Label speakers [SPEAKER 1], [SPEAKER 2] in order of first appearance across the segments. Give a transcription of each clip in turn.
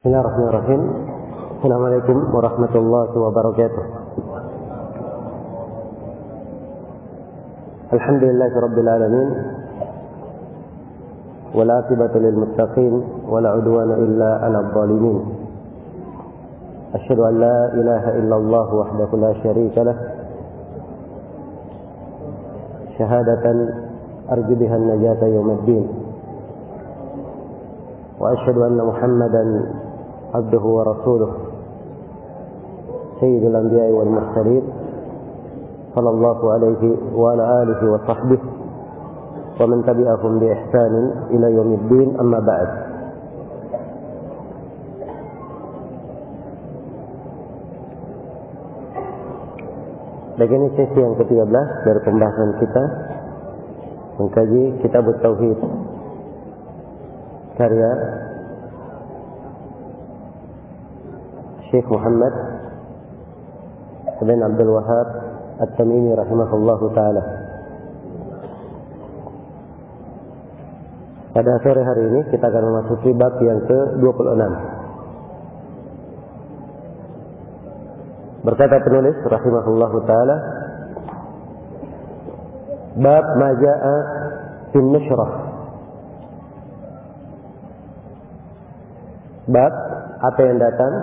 [SPEAKER 1] Bismillahirrahmanirrahim. Assalamualaikum warahmatullahi wabarakatuh. Alhamdulillahirabbil alamin. Wal 'aqibatu lil muttaqin wa la 'udwana illa 'alal zalimin. Asyhadu an la ilaha illallah wahdahu la syarika lah. Syahadatan arju biha an-najata yaumiddin. Wa asyhadu anna Muhammadan abduhu wa rasuluh sayyidul anbiya'i wal mursalin sallallahu alaihi wa ala alihi wa sahbihi wa man tabi'ahum bi ihsanin ila yaumiddin, amma ba'd. Begini sesi yang ke-13 dari pembahasan kita mengkaji Kitab Tauhid karya Syekh Muhammad bin Abdul Wahhab At-Tamimi rahimahullahu ta'ala. Pada sore hari ini kita akan memasuki bab yang ke-26. Berkata penulis rahimahullahu ta'ala, bab ma ja'a fin nushrah. Bab apa yang datang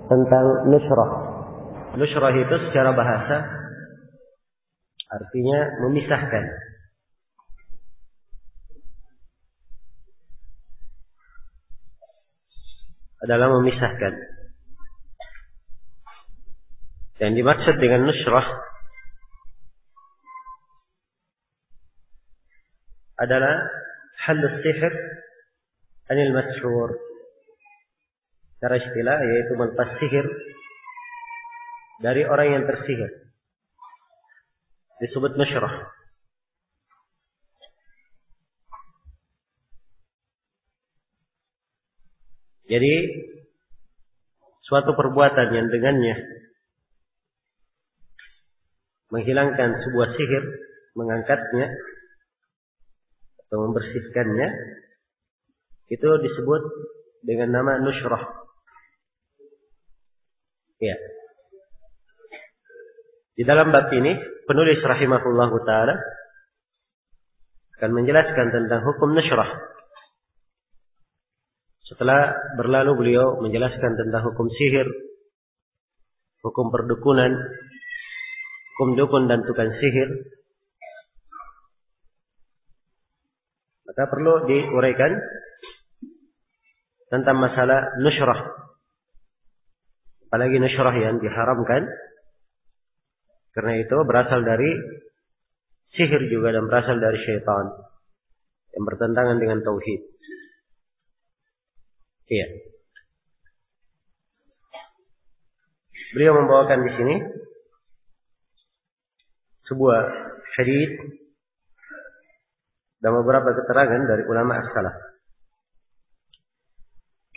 [SPEAKER 1] tentang nushrah. Nushrah itu secara bahasa artinya memisahkan. Adalah memisahkan. Yang dimaksud dengan nushrah adalah halus sihir anil mashhur. Secara istilah yaitu melepas sihir dari orang yang tersihir. Disebut nushrah. Jadi suatu perbuatan yang dengannya menghilangkan sebuah sihir, mengangkatnya atau membersihkannya, itu disebut dengan nama nushrah. Ya. Di dalam bab ini penulis rahimahullahu ta'ala akan menjelaskan tentang hukum nushrah. Setelah berlalu beliau menjelaskan tentang hukum sihir, hukum perdukunan, hukum dukun dan tukang sihir, maka perlu diuraikan tentang masalah nushrah. Apalagi nushrah yang diharamkan, karena itu berasal dari sihir juga dan berasal dari syaitan yang bertentangan dengan tauhid. Iya. Beliau membawakan di sini sebuah hadits dan beberapa keterangan dari ulama as-salaf.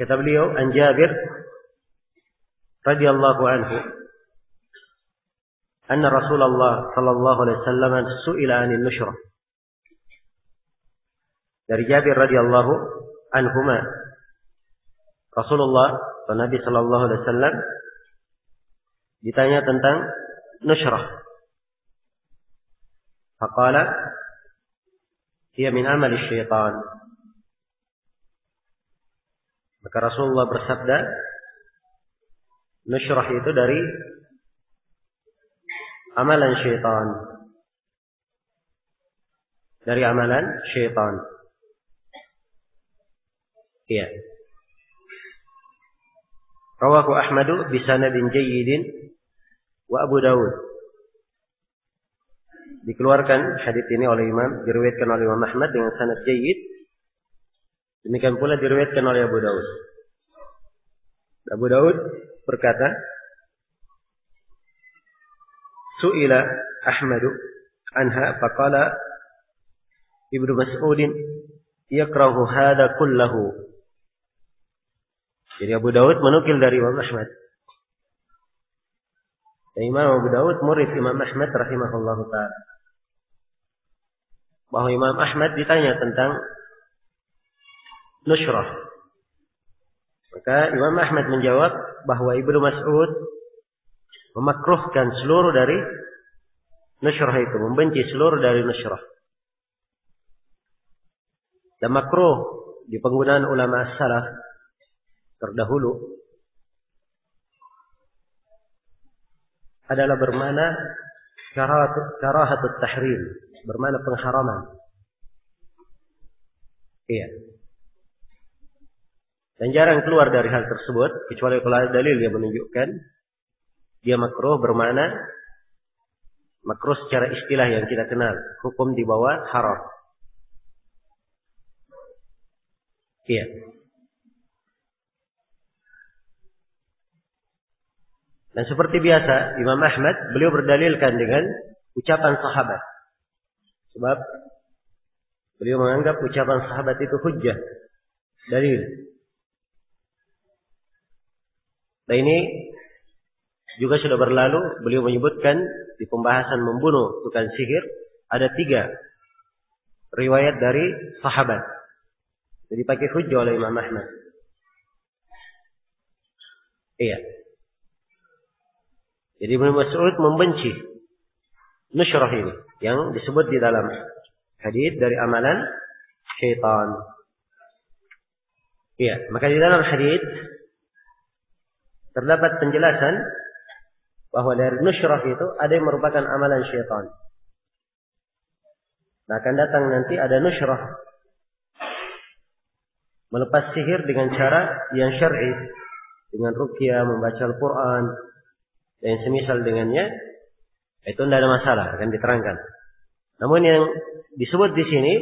[SPEAKER 1] Kata beliau, an Jabir radhiyallahu anhu, anna Rasulullah sallallahu alaihi wasallam su'ila 'anil nushrah. Dari Jabir radhiyallahu anhuma, Rasulullah atau Nabi sallallahu alaihi wasallam ditanya tentang nushrah. Faqala hiya min amali syaitan. Maka Rasulullah bersabda, nushrah itu dari amalan syaitan. Dari amalan syaitan. Iya. Rawahu Ahmadu bisanadin jayyidin wa Abu Dawud. Dikeluarkan hadits ini oleh Imam, diriwayatkan oleh Imam Ahmad dengan sanad jayyid. Demikian pula diriwayatkan oleh Abu Dawud. Abu Dawud berkata, su'ila Ahmadu anha faqala Ibnu Mas'udin yakrahu hadha kullahu. Jadi Abu Dawud menukil dari Imam Ahmad. Dan Imam Abu Dawud murid Imam Ahmad rahimahullahu ta'ala. Bahwa Imam Ahmad ditanya tentang nushrah. Maka Imam Ahmad menjawab bahwa Ibnu Mas'ud memakruhkan seluruh dari nushrah itu, membenci seluruh dari nushrah. Dan makruh di penggunaan ulama salaf terdahulu adalah bermakna karahatut tahrim, bermakna pengharaman. Iya. Dan jarang keluar dari hal tersebut kecuali kalau ada dalil yang menunjukkan dia makruh, bermakna makruh secara istilah yang kita kenal, hukum di bawah haram. Iya. Dan seperti biasa, Imam Ahmad beliau berdalilkan dengan ucapan sahabat. Sebab beliau menganggap ucapan sahabat itu hujjah, dalil. Dan ini juga sudah berlalu, beliau menyebutkan di pembahasan membunuh tukang sihir ada 3 riwayat dari sahabat. Jadi pakai hujjah oleh Imam Ahmad. Iya. Jadi Ibnu Mas'ud membenci nushrah ini yang disebut di dalam hadis dari amalan syaitan. Iya, maka di dalam hadis terdapat penjelasan bahwa dari nushrah itu ada yang merupakan amalan syaitan. Nah, akan datang nanti ada nushrah, melepas sihir dengan cara yang syar'i, dengan ruqyah, membaca Al-Quran, dan yang semisal dengannya, itu tidak ada masalah, akan diterangkan. Namun yang disebut di sini,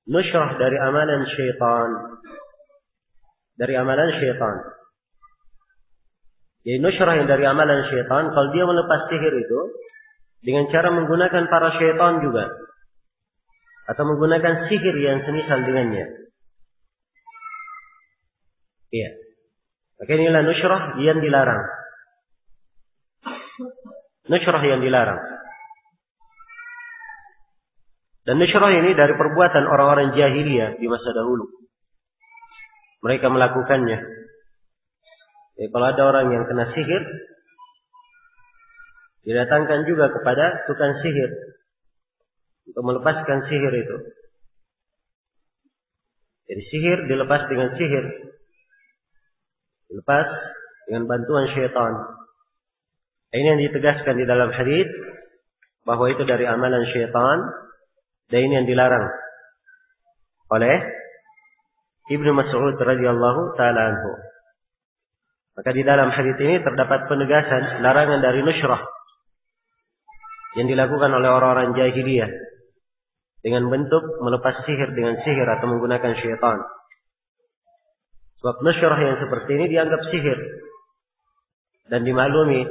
[SPEAKER 1] nushrah dari amalan syaitan. Dari amalan syaitan. Jadi nushrah yang dari amalan syaitan, kalau dia melepas sihir itu, dengan cara menggunakan para syaitan juga. Atau menggunakan sihir yang semisal dengannya. Iya. Maka inilah nushrah yang dilarang. Nushrah yang dilarang. Dan nushrah ini dari perbuatan orang-orang jahiliyah di masa dahulu. Mereka melakukannya. Jadi kalau ada orang yang kena sihir, didatangkan juga kepada tukang sihir untuk melepaskan sihir itu. Jadi sihir dilepas dengan sihir. Dilepas dengan bantuan syaitan. Ini yang ditegaskan di dalam hadis bahwa itu dari amalan syaitan, dan ini yang dilarang oleh Ibnu Mas'ud radhiyallahu taala anhu. Maka di dalam hadis ini terdapat penegasan larangan dari nushrah yang dilakukan oleh orang-orang jahiliyah dengan bentuk melepas sihir dengan sihir atau menggunakan syaitan. Sebab nushrah yang seperti ini dianggap sihir dan dimaklumi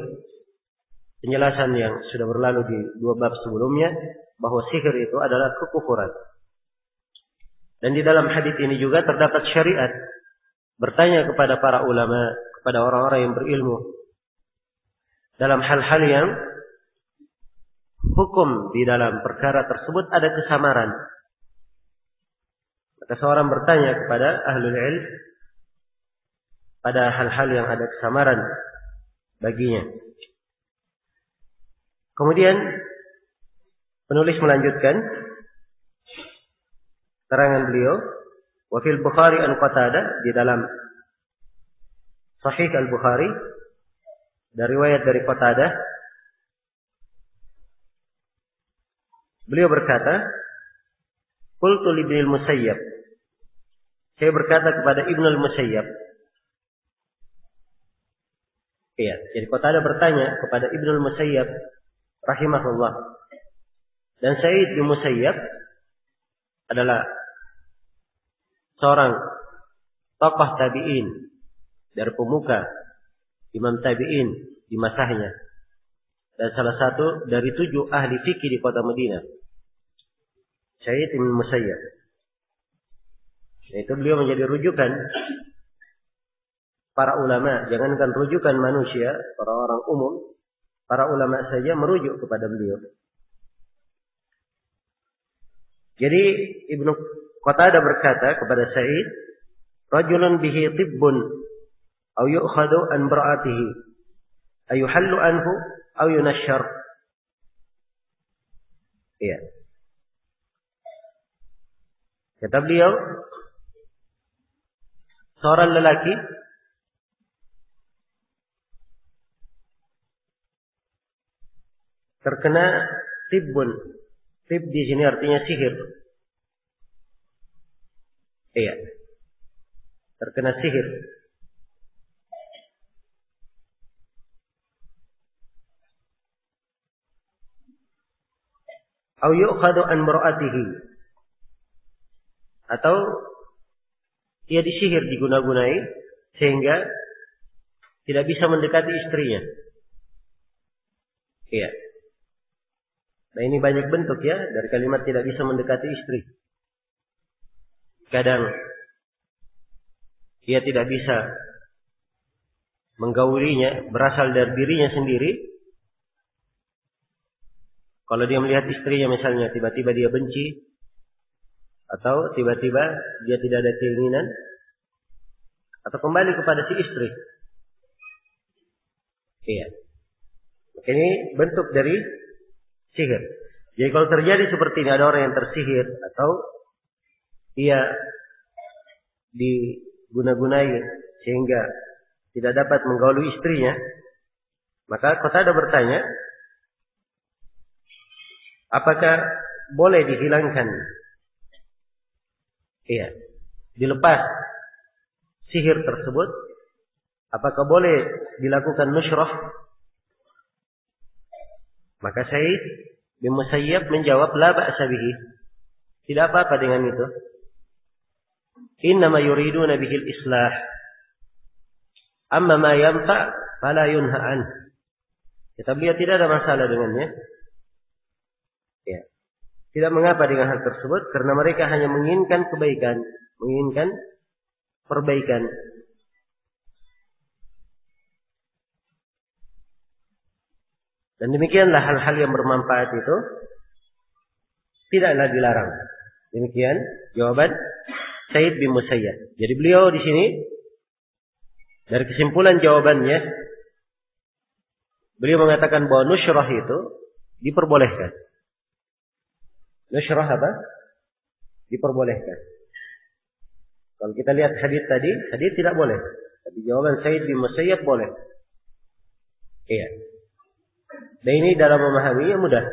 [SPEAKER 1] penjelasan yang sudah berlalu di 2 bab sebelumnya bahwa sihir itu adalah kekufuran. Dan di dalam hadis ini juga terdapat syariat bertanya kepada para ulama, kepada orang-orang yang berilmu dalam hal-hal yang hukum di dalam perkara tersebut ada kesamaran. Maka seorang bertanya kepada ahlul ilm pada hal-hal yang ada kesamaran baginya. Kemudian penulis melanjutkan terangan beliau, wa fil Bukhari an Qatadah, di dalam Sahih Al-Bukhari dari riwayat dari Qatadah, beliau berkata, qultu li Ibnu Musayyab, saya berkata kepada Ibnu Musayyab. Iya, jadi Qatadah bertanya kepada Ibnu Musayyab rahimahullah. Dan Sa'id bin Musayyab adalah seorang tokoh tabi'in dari pemuka imam tabi'in di masahnya. Dan salah satu dari 7 ahli fikih di kota Madinah. Sa'id bin Musayyab. Itu beliau menjadi rujukan para ulama. Jangankan rujukan manusia, orang-orang umum, para ulama saja merujuk kepada beliau. Jadi Ibnu Qatadah berkata kepada Sa'id, rajulun bihi tibbun Au yu'khadu an bara'atihi. Ayuhallu anhu au yunashshar. Iya. Kata beliau, seorang lelaki terkena tibbun. Tib di sini artinya sihir. Iya. Terkena sihir. Au yu'khadu an mar'atihi. Atau ia disihir, diguna-gunai sehingga tidak bisa mendekati istrinya. Iya. Nah, ini banyak bentuk ya dari kalimat tidak bisa mendekati istri. Kadang ia tidak bisa menggaulinya, berasal dari dirinya sendiri. Kalau dia melihat istrinya misalnya, tiba-tiba dia benci, atau tiba-tiba dia tidak ada keinginan, atau kembali kepada si istri. Iya. Ini bentuk dari sihir. Jadi kalau terjadi seperti ini, ada orang yang tersihir, atau ia diguna-gunai sehingga tidak dapat menggauli istrinya, maka Qatadah bertanya, apakah boleh dihilangkan? Iya, dilepas sihir tersebut? Apakah boleh dilakukan nushrah? Maka Sa'id bin Musayyab menjawab, la ba'sa bihi. Tidak apa-apa dengan itu. Innama yuriduna bihil islah. Amma ma yanfa' fala yunha an. Kata beliau, tidak ada masalah dengannya. Ya. Tidak mengapa dengan hal tersebut, karena mereka hanya menginginkan kebaikan, menginginkan perbaikan. Dan demikianlah hal-hal yang bermanfaat itu tidaklah dilarang. Demikian jawaban Sa'id bin Musayyab. Jadi beliau di sini dari kesimpulan jawabannya, beliau mengatakan bahwa nushrah itu diperbolehkan. Nushrah apa? Diperbolehkan. Kalau kita lihat hadis tadi, hadis tidak boleh. Tapi jawaban Sa'id bin Musayyab boleh. Iya. Dan ini dalam memahaminya mudah.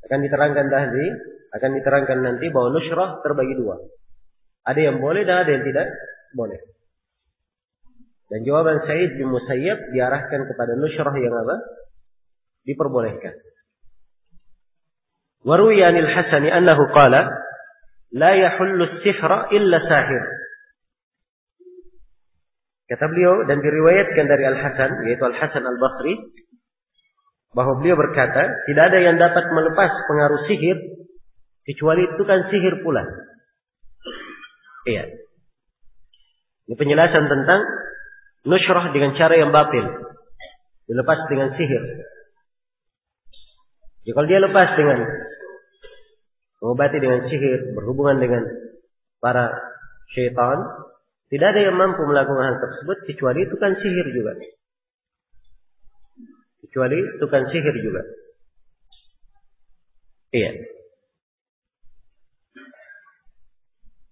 [SPEAKER 1] Akan diterangkan nanti bahwa nushrah terbagi dua. Ada yang boleh dan ada yang tidak boleh. Dan jawaban Sa'id bin Musayyab diarahkan kepada nushrah yang apa? Diperbolehkan. Waruwi anil Hasani annahu qala la yahullu as-sihra illa sahir. Kata beliau, dan diriwayatkan dari Al-Hasan, yaitu Al-Hasan Al-Basri, bahwa beliau berkata, tidak ada yang dapat melepas pengaruh sihir kecuali tukang sihir pula. Iya. Ini penjelasan tentang nushrah dengan cara yang batil, dilepas dengan sihir. Jadi kalau dia lepas dengan mengobati dengan sihir, berhubungan dengan para syaitan, tidak ada yang mampu melakukan hal tersebut kecuali tukang sihir juga. Kecuali tukang sihir juga. Iya.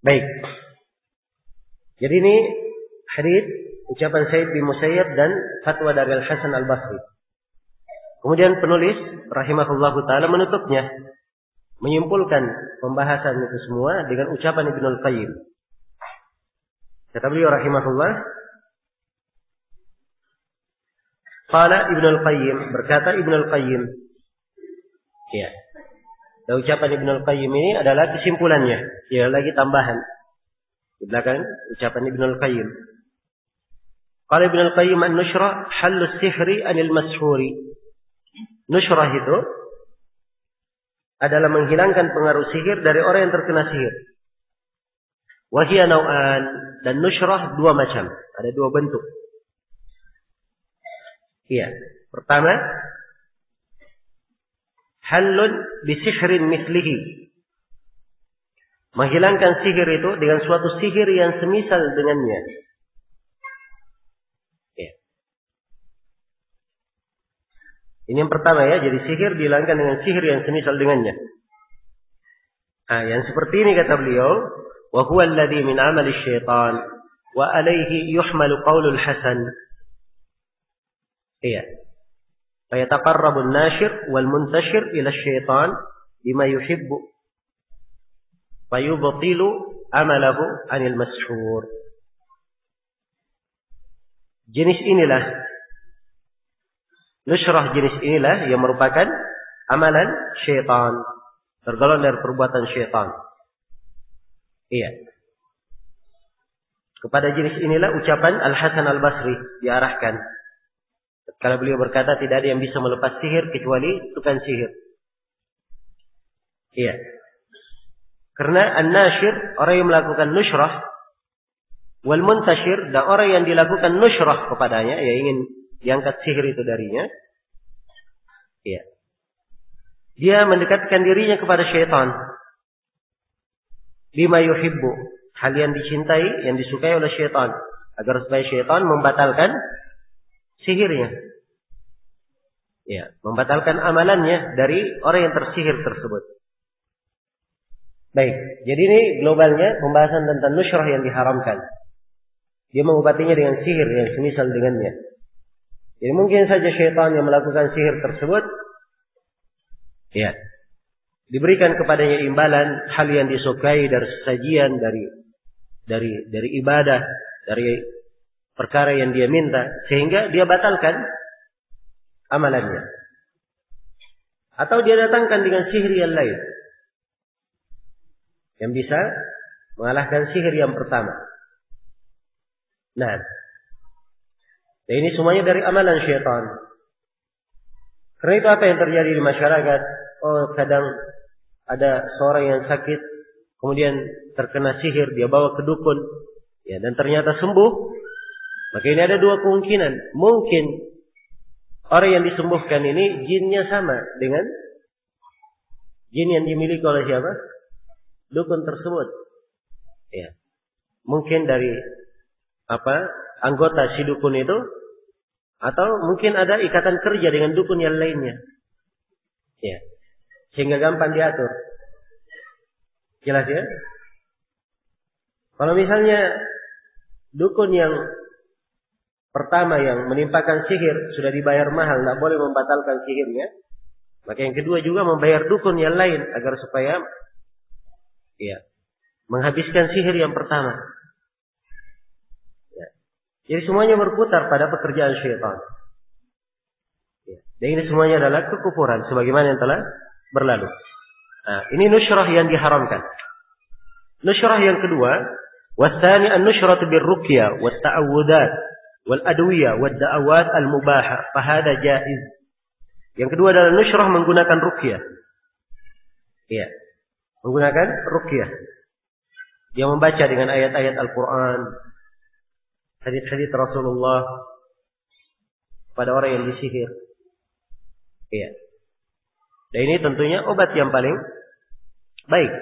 [SPEAKER 1] Baik. Jadi ini hadis ucapan Sa'id bin Musayyab dan fatwa dari Al-Hasan Al-Basri. Kemudian penulis rahimahullahu taala menutupnya, menyimpulkan pembahasan itu semua dengan ucapan Ibnul Qayyim. Kata beliau rahimahullah, qala Ibnul Qayyim, berkata Ibnul Qayyim. Ya. Dan ucapan Ibnul Qayyim ini adalah kesimpulannya, ya lagi tambahan di belakang ucapan Ibnul Qayyim. Qala Ibnul Qayyim an-nushrah hallu sihri anil mashhuri. Nushrah itu adalah menghilangkan pengaruh sihir dari orang yang terkena sihir. Wa hiya naw'an, dan nushrah dua macam, ada dua bentuk. Iya. Pertama, halun bisihrin mislihi. Menghilangkan sihir itu dengan suatu sihir yang semisal dengannya. Ini yang pertama ya, jadi sihir dihilangkan dengan sihir yang semisal dengannya. Nah, yang seperti ini kata beliau, wa huwa alladhi min amali syaitan wa alaihi yuhmalu qaulul hasan. Iya. Fa yataqarrabu an-nashir wal muntashir ila syaitan bima yuhibbu fa yubtilu amalahu anil mashhur. Jenis inilah, nusyrah jenis inilah yang merupakan amalan syaitan, tergolong dari perbuatan syaitan. Iya. Kepada jenis inilah ucapan Al-Hasan Al-Basri diarahkan. Kalau beliau berkata tidak ada yang bisa melepas sihir kecuali tukang sihir. Iya. Karena an-nashir, orang yang melakukan nusyrah, wal muntashir, dan orang yang dilakukan nusyrah kepadanya, yang ingin diangkat sihir itu darinya. Iya. Dia mendekatkan dirinya kepada syaitan. Bima yuhibbu, hal yang dicintai, yang disukai oleh syaitan, agar supaya syaitan membatalkan sihirnya. Ya, membatalkan amalannya dari orang yang tersihir tersebut. Baik, jadi ini globalnya pembahasan tentang nusyrah yang diharamkan. Dia mengobatinya dengan sihir yang semisal dengannya. Jadi mungkin saja syaitan yang melakukan sihir tersebut, ya, diberikan kepadanya imbalan hal yang disukai dari sajian, dari ibadah, dari perkara yang dia minta, sehingga dia batalkan amalannya. Atau dia datangkan dengan sihir yang lain yang bisa mengalahkan sihir yang pertama. Nah, ini semuanya dari amalan syaitan. Karena itu apa yang terjadi di masyarakat? Oh, kadang ada seorang yang sakit, kemudian terkena sihir, dia bawa ke dukun, ya, dan ternyata sembuh. Maka ini ada dua kemungkinan. Mungkin orang yang disembuhkan ini jinnya sama dengan jin yang dimiliki oleh siapa? Dukun tersebut. Ya. Mungkin dari anggota si dukun itu, atau mungkin ada ikatan kerja dengan dukun yang lainnya. Ya. Sehingga gampang diatur. Jelas ya? Kalau misalnya dukun yang pertama yang menimpakan sihir sudah dibayar mahal, tidak boleh membatalkan sihirnya, maka yang kedua juga membayar dukun yang lain agar supaya menghabiskan sihir yang pertama. Ya. Jadi semuanya berputar pada pekerjaan syaitan. Ya. Dan ini semuanya adalah kekufuran sebagaimana yang telah berlalu. Nah, ini nusyrah yang diharamkan. Nusyrah yang kedua, wasani an-nusyratu bir-ruqyah wat-ta'awudat wal-adwiyah wad-da'awat al-mubahah, fa hada jaiz. Yang kedua adalah nusyrah menggunakan ruqyah. Iya. Menggunakan ruqyah. Dia membaca dengan ayat-ayat Al-Quran, hadits-hadits Rasulullah pada orang yang disihir. Iya. Dan ini tentunya obat yang paling baik.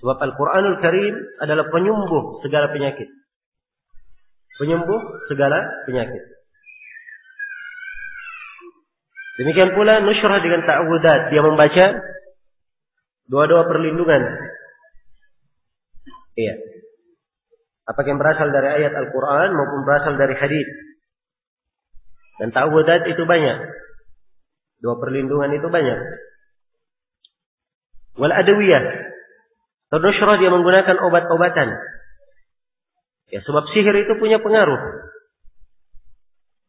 [SPEAKER 1] Sebab Al-Quranul Karim adalah penyembuh segala penyakit. Penyembuh segala penyakit. Demikian pula nusyrah dengan ta'awudat. Dia membaca doa-doa perlindungan. Iya. Apakah yang berasal dari ayat Al-Quran maupun berasal dari hadis. Dan ta'awudat itu banyak. Doa perlindungan itu banyak. Wal adawiyah. Nusyrah dia menggunakan obat-obatan. Ya, sebab sihir itu punya pengaruh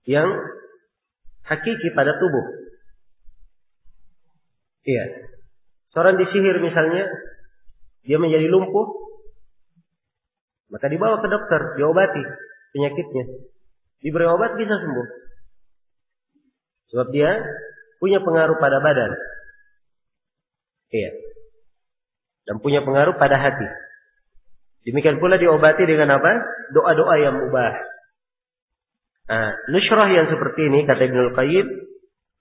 [SPEAKER 1] yang hakiki pada tubuh. Iya. Seorang disihir misalnya, dia menjadi lumpuh, maka dibawa ke dokter, diobati penyakitnya. Diberi obat bisa sembuh. Sebab dia punya pengaruh pada badan. Iya. Dan punya pengaruh pada hati. Demikian pula diobati dengan apa? Doa-doa yang mubah. Nah, nusyrah yang seperti ini, kata Ibnul Qayyim,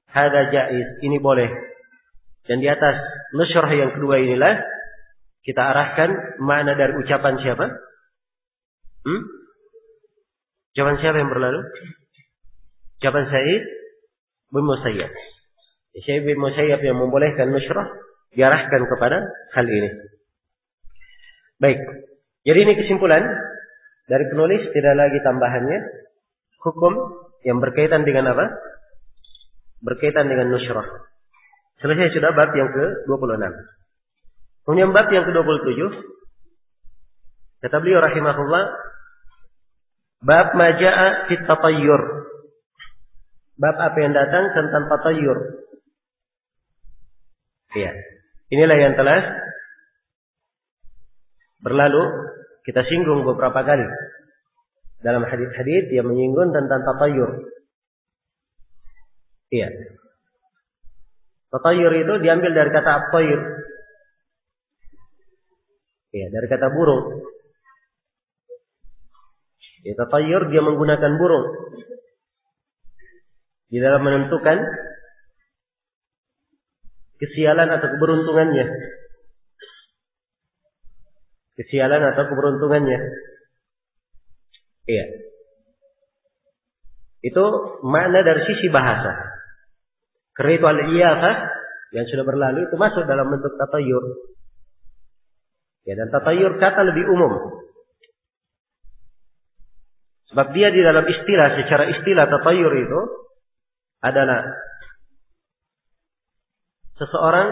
[SPEAKER 1] hada jaiz, ini boleh. Dan di atas nusyrah yang kedua inilah kita arahkan makna dari ucapan siapa? Ucapan siapa yang berlalu? Ucapan Said bin Musayyab. Syekh bin Musayyab yang membolehkan nushrah diarahkan kepada hal ini. Baik. Jadi ini kesimpulan dari penulis, tidak lagi tambahannya. Hukum yang berkaitan dengan apa? Berkaitan dengan nushrah. Selesai sudah bab yang ke-26. Kemudian bab yang ke-27. Kata beliau rahimahullah, bab ma jaa fit tatayyur. Bab apa yang datang tentang tatayyur. Iya. Inilah yang telah berlalu, kita singgung beberapa kali dalam hadis-hadis yang menyinggung tentang tatayyur. Iya. Tatayyur itu diambil dari kata at-tayr. Iya, dari kata burung. Ya, tatayyur dia menggunakan burung di dalam menentukan kesialan atau keberuntungannya. Kesialan atau keberuntungannya. Iya. Itu makna dari sisi bahasa. Karena itu al-iyafah yang sudah berlalu itu masuk dalam bentuk tatayyur. Ya, dan tatayyur kata lebih umum. Sebab dia di dalam istilah, secara istilah tatayyur itu adalah seseorang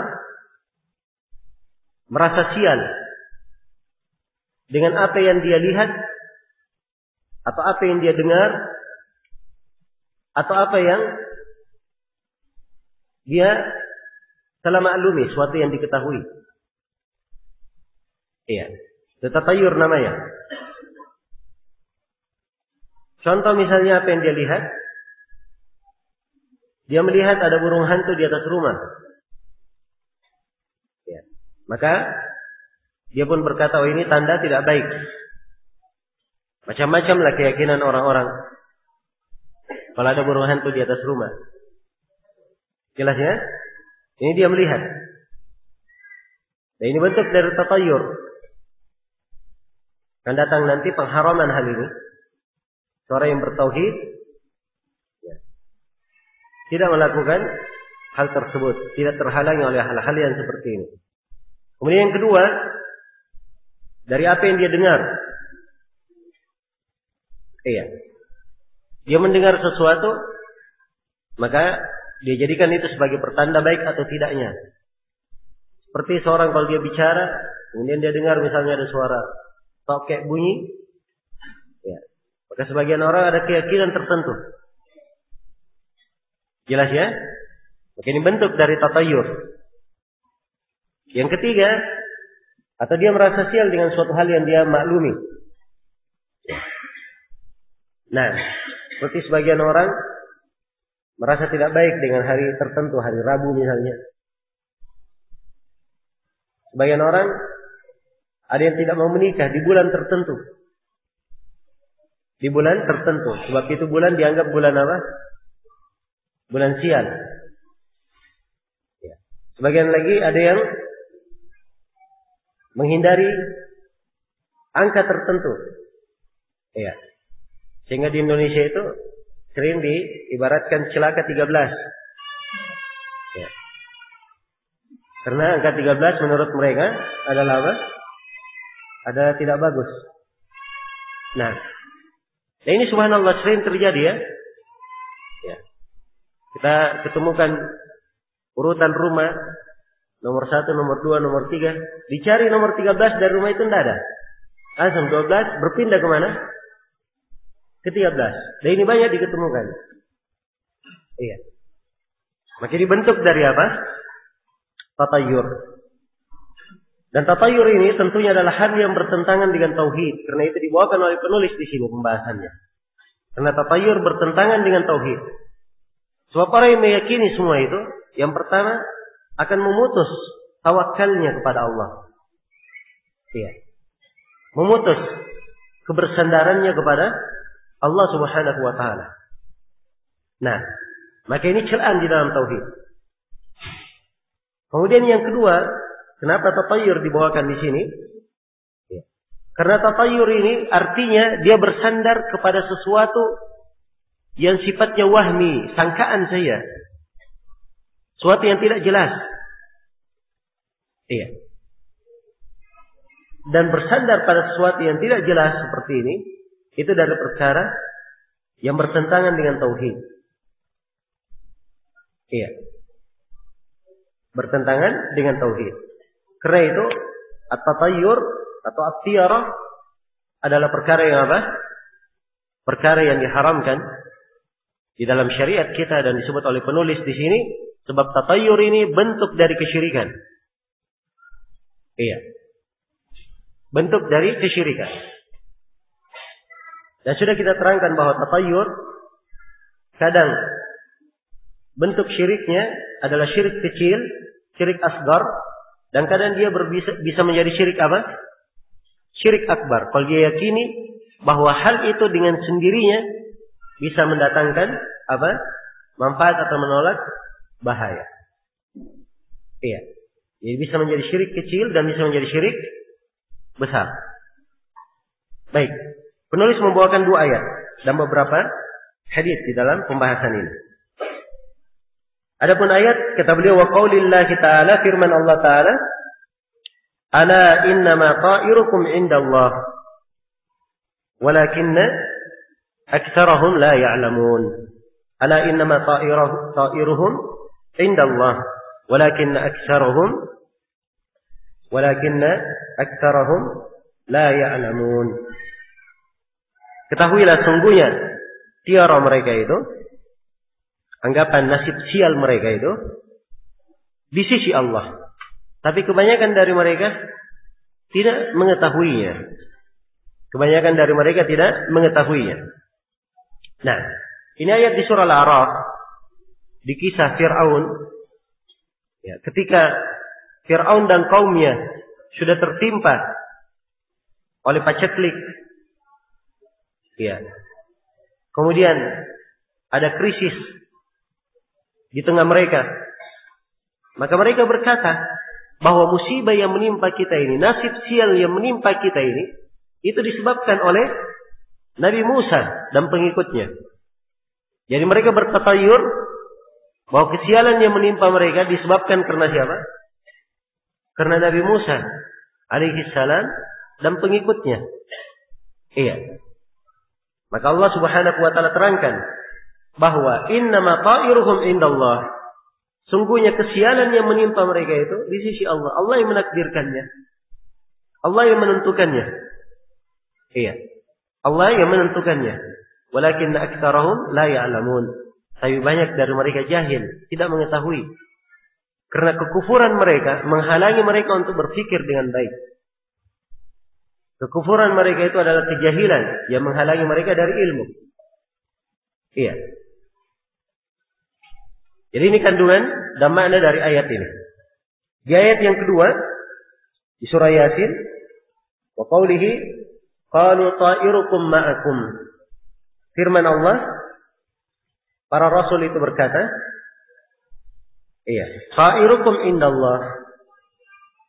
[SPEAKER 1] merasa sial dengan apa yang dia lihat atau apa yang dia dengar atau apa yang dia telah maklumi, suatu yang diketahui. Iya, itu tatayyur namanya. Contoh misalnya apa yang dia lihat, dia melihat ada burung hantu di atas rumah. Ya. Maka dia pun berkata, oh ini tanda tidak baik. Macam-macamlah keyakinan orang-orang kalau ada burung hantu di atas rumah. Jelas ya? Ini dia melihat. Dan ini bentuk dari tatayyur. Akan datang nanti pengharaman hal ini. Seorang yang bertauhid ya, tidak melakukan hal tersebut, tidak terhalangi oleh hal-hal yang seperti ini. Kemudian yang kedua, dari apa yang dia dengar. Iya. Dia mendengar sesuatu, maka dia jadikan itu sebagai pertanda baik atau tidaknya. Seperti seorang kalau dia bicara, kemudian dia dengar misalnya ada suara tokek bunyi, ya. Maka sebagian orang ada keyakinan tertentu. Jelas ya? Maka ini bentuk dari tatayyur. Yang ketiga, atau dia merasa sial dengan suatu hal yang dia maklumi. Nah, seperti sebagian orang merasa tidak baik dengan hari tertentu, hari Rabu misalnya. Sebagian orang ada yang tidak mau menikah di bulan tertentu. Di bulan tertentu. Sebab itu bulan dianggap bulan apa? Bulan sial. Ya. Sebagian lagi ada yang menghindari angka tertentu. Ya. Sehingga di Indonesia itu sering diibaratkan celaka 13. Ya. Karena angka 13 menurut mereka adalah apa? Ada tidak bagus. Nah, ini subhanallah sering terjadi ya. Ya. Kita ketemukan urutan rumah nomor 1, nomor 2, nomor 3. Dicari nomor 13 dari rumah itu tidak ada. Langsung 12 berpindah kemana? Ke 13. Dan ini banyak diketemukan. Iya. Maka dibentuk dari apa? Tatayyur. Dan tatayyur ini tentunya adalah hal yang bertentangan dengan tauhid. Karena itu dibawakan oleh penulis di sini pembahasannya. Karena tatayyur bertentangan dengan tauhid. Sebab orang yang meyakini semua itu, yang pertama akan memutus tawakalnya kepada Allah. Iya. Memutus kebersandarannya kepada Allah Subhanahu wa taala. Nah, maka ini celaan di dalam tauhid. Kemudian yang kedua, kenapa tatayyur dibawakan di sini? Ya. Karena tatayyur ini artinya dia bersandar kepada sesuatu yang sifatnya wahmi, sangkaan saja. Sesuatu yang tidak jelas. Iya. Dan bersandar pada sesuatu yang tidak jelas seperti ini, itu dari perkara yang bertentangan dengan tauhid. Iya. Bertentangan dengan tauhid. Karena itu at-tatayyur atau at-tiyarah adalah perkara yang apa? Perkara yang diharamkan di dalam syariat kita dan disebut oleh penulis di sini sebab tatayyur ini bentuk dari kesyirikan. Iya. Bentuk dari kesyirikan. Dan sudah kita terangkan bahwa tatayyur kadang bentuk syiriknya adalah syirik kecil, syirik asgar, dan kadang dia bisa menjadi syirik apa? Syirik akbar. Kalau dia yakini bahwa hal itu dengan sendirinya bisa mendatangkan apa? Manfaat atau menolak bahaya. Iya. Jadi bisa menjadi syirik kecil dan bisa menjadi syirik besar. Baik. Penulis membawakan 2 ayat dan beberapa hadis di dalam pembahasan ini. Adapun ayat kata beliau wa qaulillahi ta'ala, firman Allah Ta'ala, ala innama ta'irukum indallah walakinna aktsarahum la ya'lamun. Ala innama ta'iruhum indallah walakinna aktsarahum la ya'lamun. Ketahuilah sungguhnya tiara mereka itu, anggapan nasib sial mereka itu di sisi Allah. Tapi kebanyakan dari mereka tidak mengetahuinya. Kebanyakan dari mereka tidak mengetahuinya. Nah, ini ayat di surah Al-A'raf, di kisah Fir'aun. Ya, ketika Fir'aun dan kaumnya sudah tertimpa oleh paceklik. Ya. Kemudian ada krisis di tengah mereka. Maka mereka berkata bahwa musibah yang menimpa kita ini, nasib sial yang menimpa kita ini, itu disebabkan oleh Nabi Musa dan pengikutnya. Jadi mereka bertatayur bahwa kesialan yang menimpa mereka disebabkan karena siapa? Karena Nabi Musa alaihi salam dan pengikutnya. Iya. Maka Allah Subhanahu wa taala terangkan bahwa innama ta'iruhum indallah. Sungguhnya kesialan yang menimpa mereka itu di sisi Allah. Allah yang menakdirkannya. Allah yang menentukannya. Iya. Allah yang menentukannya. Walakinna aktsarahum la ya'lamun. Tapi banyak dari mereka jahil, tidak mengetahui. Karena kekufuran mereka menghalangi mereka untuk berpikir dengan baik. Kekufuran mereka itu adalah kejahilan yang menghalangi mereka dari ilmu. Iya. Jadi ini kandungan dan makna dari ayat ini. Di ayat yang kedua di surah Yasin, wa qaulihi qalu ta'irukum ma'akum. Firman Allah, para rasul itu berkata, iya, ta'irukum indallah,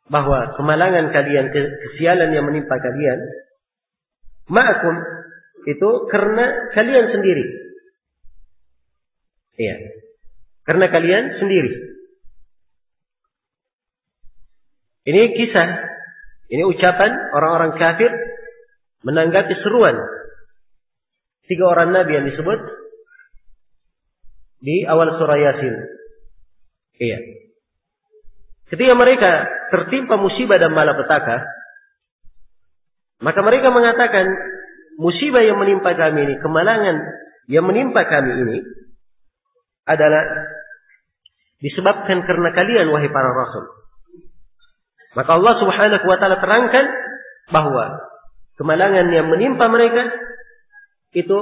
[SPEAKER 1] bahwa kemalangan kalian, kesialan yang menimpa kalian, ma'akum, itu karena kalian sendiri. Iya. Karena kalian sendiri. Ini kisah, ini ucapan orang-orang kafir menanggapi seruan 3 orang nabi yang disebut di awal surah Yasin. Iya. Ketika mereka tertimpa musibah dan malapetaka, maka mereka mengatakan, musibah yang menimpa kami ini, kemalangan yang menimpa kami ini adalah disebabkan karena kalian, wahai para rasul. Maka Allah Subhanahu wa taala terangkan bahwa kemalangan yang menimpa mereka itu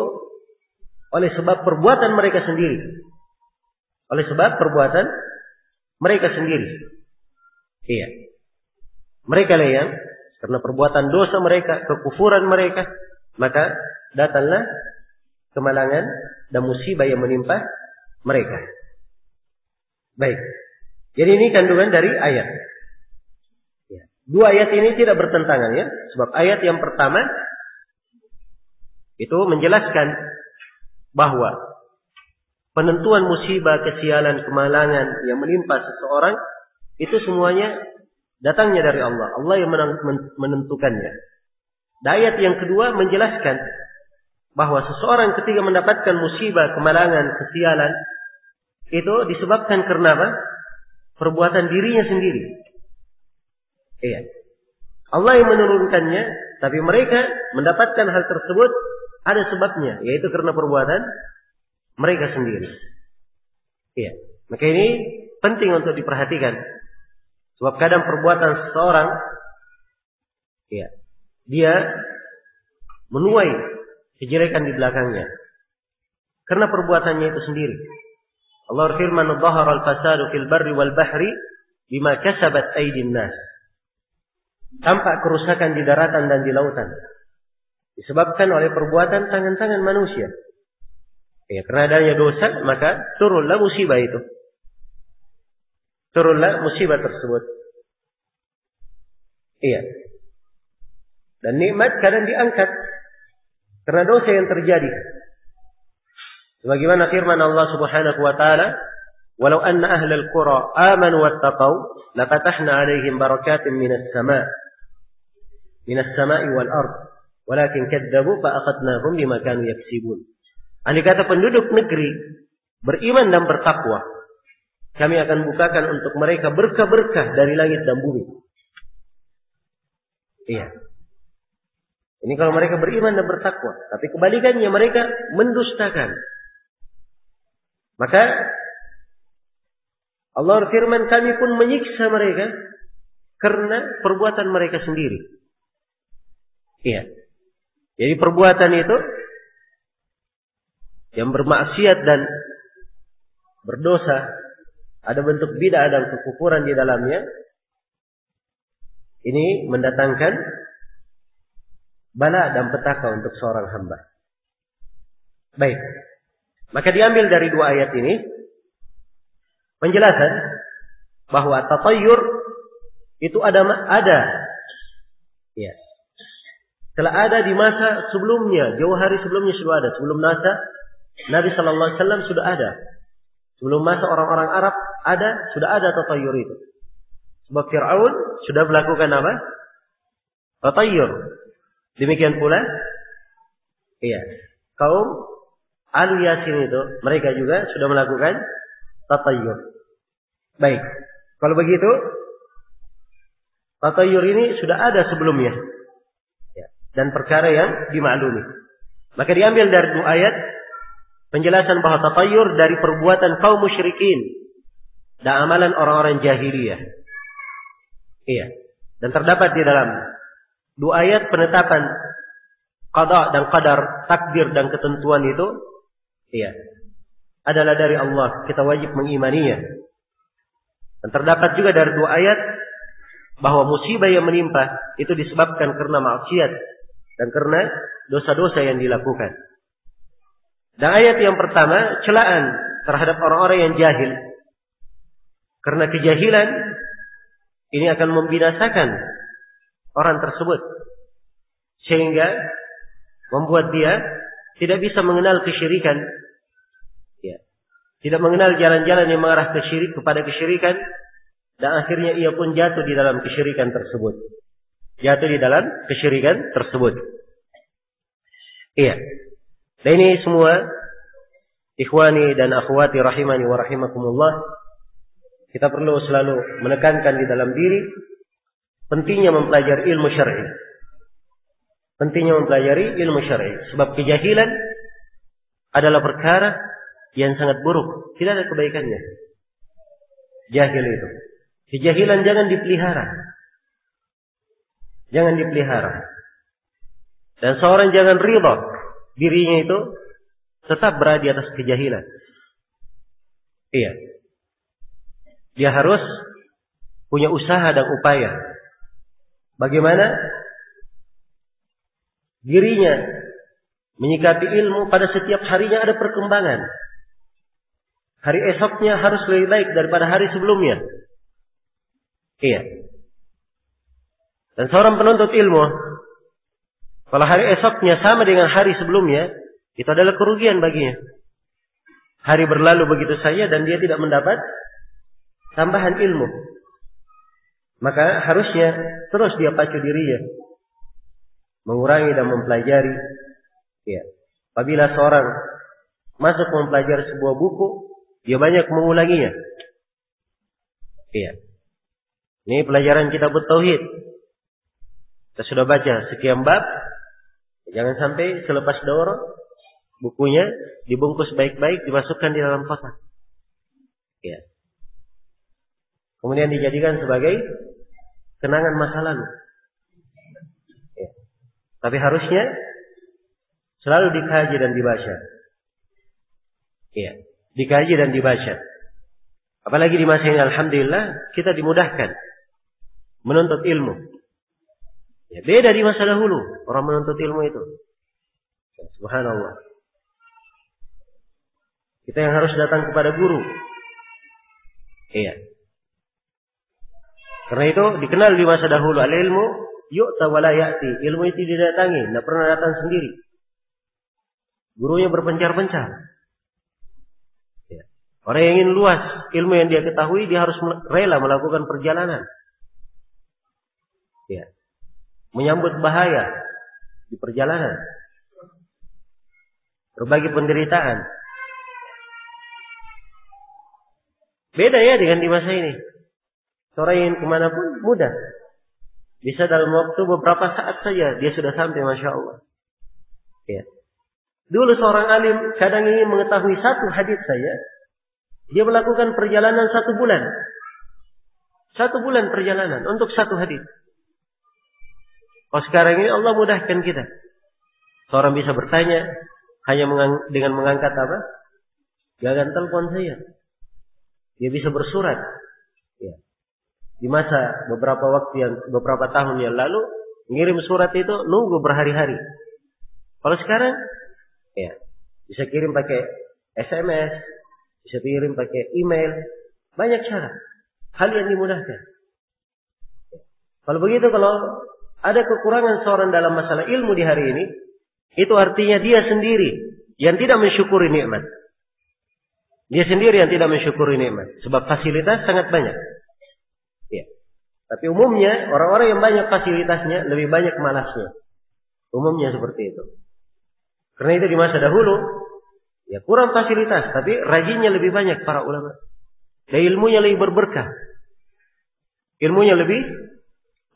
[SPEAKER 1] oleh sebab perbuatan mereka sendiri. Oleh sebab perbuatan mereka sendiri. Iya. Mereka lah yang karena perbuatan dosa mereka, kekufuran mereka, maka datanglah kemalangan dan musibah yang menimpa mereka. Baik. Jadi ini kandungan dari ayat. Ya. 2 ayat ini tidak bertentangan ya. Sebab ayat yang pertama itu menjelaskan bahwa penentuan musibah, kesialan, kemalangan yang menimpa seseorang, itu semuanya datangnya dari Allah. Allah yang menentukannya. Dan ayat yang kedua menjelaskan bahwa seseorang ketika mendapatkan musibah, kemalangan, kesialan, itu disebabkan karena apa? Perbuatan dirinya sendiri. Iya. Allah yang menurunkannya, tapi mereka mendapatkan hal tersebut ada sebabnya, yaitu karena perbuatan mereka sendiri. Iya. Maka ini penting untuk diperhatikan. Sebab kadang perbuatan seseorang, iya, dia menuai kejelekan di belakangnya karena perbuatannya itu sendiri. Allah berfirman, "Dhahara al-fasadu fil barri wal bahri bima kasabat aydin nas." Tampak kerusakan di daratan dan di lautan disebabkan oleh perbuatan tangan-tangan manusia. Ya, karena adanya dosa, maka turunlah musibah itu. Turunlah musibah tersebut. Iya. Dan nikmat kadang diangkat karena dosa yang terjadi. Sebagaimana firman Allah Subhanahu wa taala, "Walau anna ahlal qura amanu wattaqau, lafatahna 'alaihim barakatin minas sama'i wal ard, walakin kadzabu fa akhadnahum bima kanu yaksibun." Andai kata penduduk negeri beriman dan bertakwa, kami akan bukakan untuk mereka berkah-berkah dari langit dan bumi. Iya. Ini kalau mereka beriman dan bertakwa. Tapi kebalikannya mereka mendustakan. Maka Allah berfirman, kami pun menyiksa mereka karena perbuatan mereka sendiri. Iya. Jadi perbuatan itu yang bermaksiat dan berdosa, ada bentuk bid'ah dan kekufuran di dalamnya, ini mendatangkan bala dan petaka untuk seorang hamba. Baik. Maka diambil dari dua ayat ini penjelasan bahwa tatayyur itu ada. Ya. Telah ada di masa sebelumnya, jauh hari sebelumnya sudah ada. Sebelum masa Nabi sallallahu alaihi wasallam sudah ada. Sebelum masa orang-orang Arab sudah ada tatayyur itu. Sebab Fir'aun sudah melakukan apa? Tatayyur. Demikian pula iya, kaum Al Yasin itu mereka juga sudah melakukan tatayyur. Baik. Kalau begitu tatayyur ini sudah ada sebelumnya. Ya, dan perkara yang dimaklumi. Maka diambil dari dua ayat penjelasan bahwa tatayyur dari perbuatan kaum musyrikin dan amalan orang-orang jahiliyah. Iya. Dan terdapat di dalam dua ayat penetapan qada dan qadar, takdir dan ketentuan itu, iya, adalah dari Allah. Kita wajib mengimaninya. Dan terdapat juga dari dua ayat bahwa musibah yang menimpa itu disebabkan karena maksiat dan karena dosa-dosa yang dilakukan. Dan ayat yang pertama, celaan terhadap orang-orang yang jahil. Karena kejahilan ini akan membinasakan orang tersebut. Sehingga membuat dia tidak bisa mengenal kesyirikan. Ya. Tidak mengenal jalan-jalan yang mengarah kepada kesyirikan. Dan akhirnya ia pun jatuh di dalam kesyirikan tersebut. Jatuh di dalam kesyirikan tersebut. Iya. Dan ini semua ikhwani dan akhwati rahimani wa rahimakumullah, kita perlu selalu menekankan di dalam diri pentingnya mempelajari ilmu syar'i. Pentingnya mempelajari ilmu syar'i. Sebab kejahilan adalah perkara yang sangat buruk, tidak ada kebaikannya. Jahil itu. Kejahilan jangan dipelihara. Jangan dipelihara. Dan seorang jangan ridha dirinya itu tetap berada di atas kejahilan. Iya. Dia harus punya usaha dan upaya. Bagaimana dirinya menyikapi ilmu pada setiap harinya ada perkembangan. Hari esoknya harus lebih baik daripada hari sebelumnya. Iya. Dan seorang penuntut ilmu, kalau hari esoknya sama dengan hari sebelumnya, itu adalah kerugian baginya. hari berlalu begitu saja dan dia tidak mendapat tambahan ilmu. Maka harusnya terus dia pacu dirinya, mengurangi dan mempelajari. Ya. Apabila seorang masuk mempelajari sebuah buku, dia banyak mengulanginya. Iya. Ini pelajaran kitab tauhid. Kita sudah baca sekian bab. Jangan sampai selepas daurah bukunya dibungkus baik-baik, dimasukkan di dalam kotak. Ya. Kemudian dijadikan sebagai kenangan masa lalu. Ya. Tapi harusnya selalu dikaji dan dibaca. Ya. Dikaji dan dibaca. Apalagi di masa ini, alhamdulillah, kita dimudahkan menuntut ilmu. Ya, beda di masa dahulu orang menuntut ilmu itu. Subhanallah. Kita yang harus datang kepada guru. Iya. Karena itu dikenal di masa dahulu, al-ilmu yu'ta wa la ya'ti. Ilmu itu didatangi, tidak pernah datang sendiri. Gurunya berpencar-pencar. Ya. Orang yang ingin luas ilmu yang dia ketahui, dia harus rela melakukan perjalanan. Ya. Menyambut bahaya di perjalanan, berbagai penderitaan. Beda ya dengan di masa ini. Seorang yang kemanapun mudah, bisa dalam waktu beberapa saat saja dia sudah sampai, masya Allah. Ya. Dulu seorang alim kadang ingin mengetahui satu hadis saja, dia melakukan perjalanan 1 bulan. 1 bulan perjalanan untuk satu hadis. Oh, sekarang ini Allah mudahkan kita. Seorang bisa bertanya hanya dengan mengangkat apa? Gagan telepon saya. Dia bisa bersurat. Ya. Di masa beberapa tahun yang lalu, ngirim surat itu nunggu berhari-hari. Kalau sekarang, ya, bisa kirim pakai SMS, bisa kirim pakai email, banyak cara. Hal yang dimudahkan. Kalau begitu, kalau ada kekurangan seorang dalam masalah ilmu di hari ini, itu artinya dia sendiri yang tidak mensyukuri nikmat. Dia sendiri yang tidak mensyukuri nikmat. Sebab fasilitas sangat banyak. Ya. Tapi umumnya orang-orang yang banyak fasilitasnya lebih banyak malasnya. Umumnya seperti itu. Karena itu di masa dahulu, ya kurang fasilitas, tapi rajinnya lebih banyak para ulama. Dan ilmunya lebih berberkah. Ilmunya lebih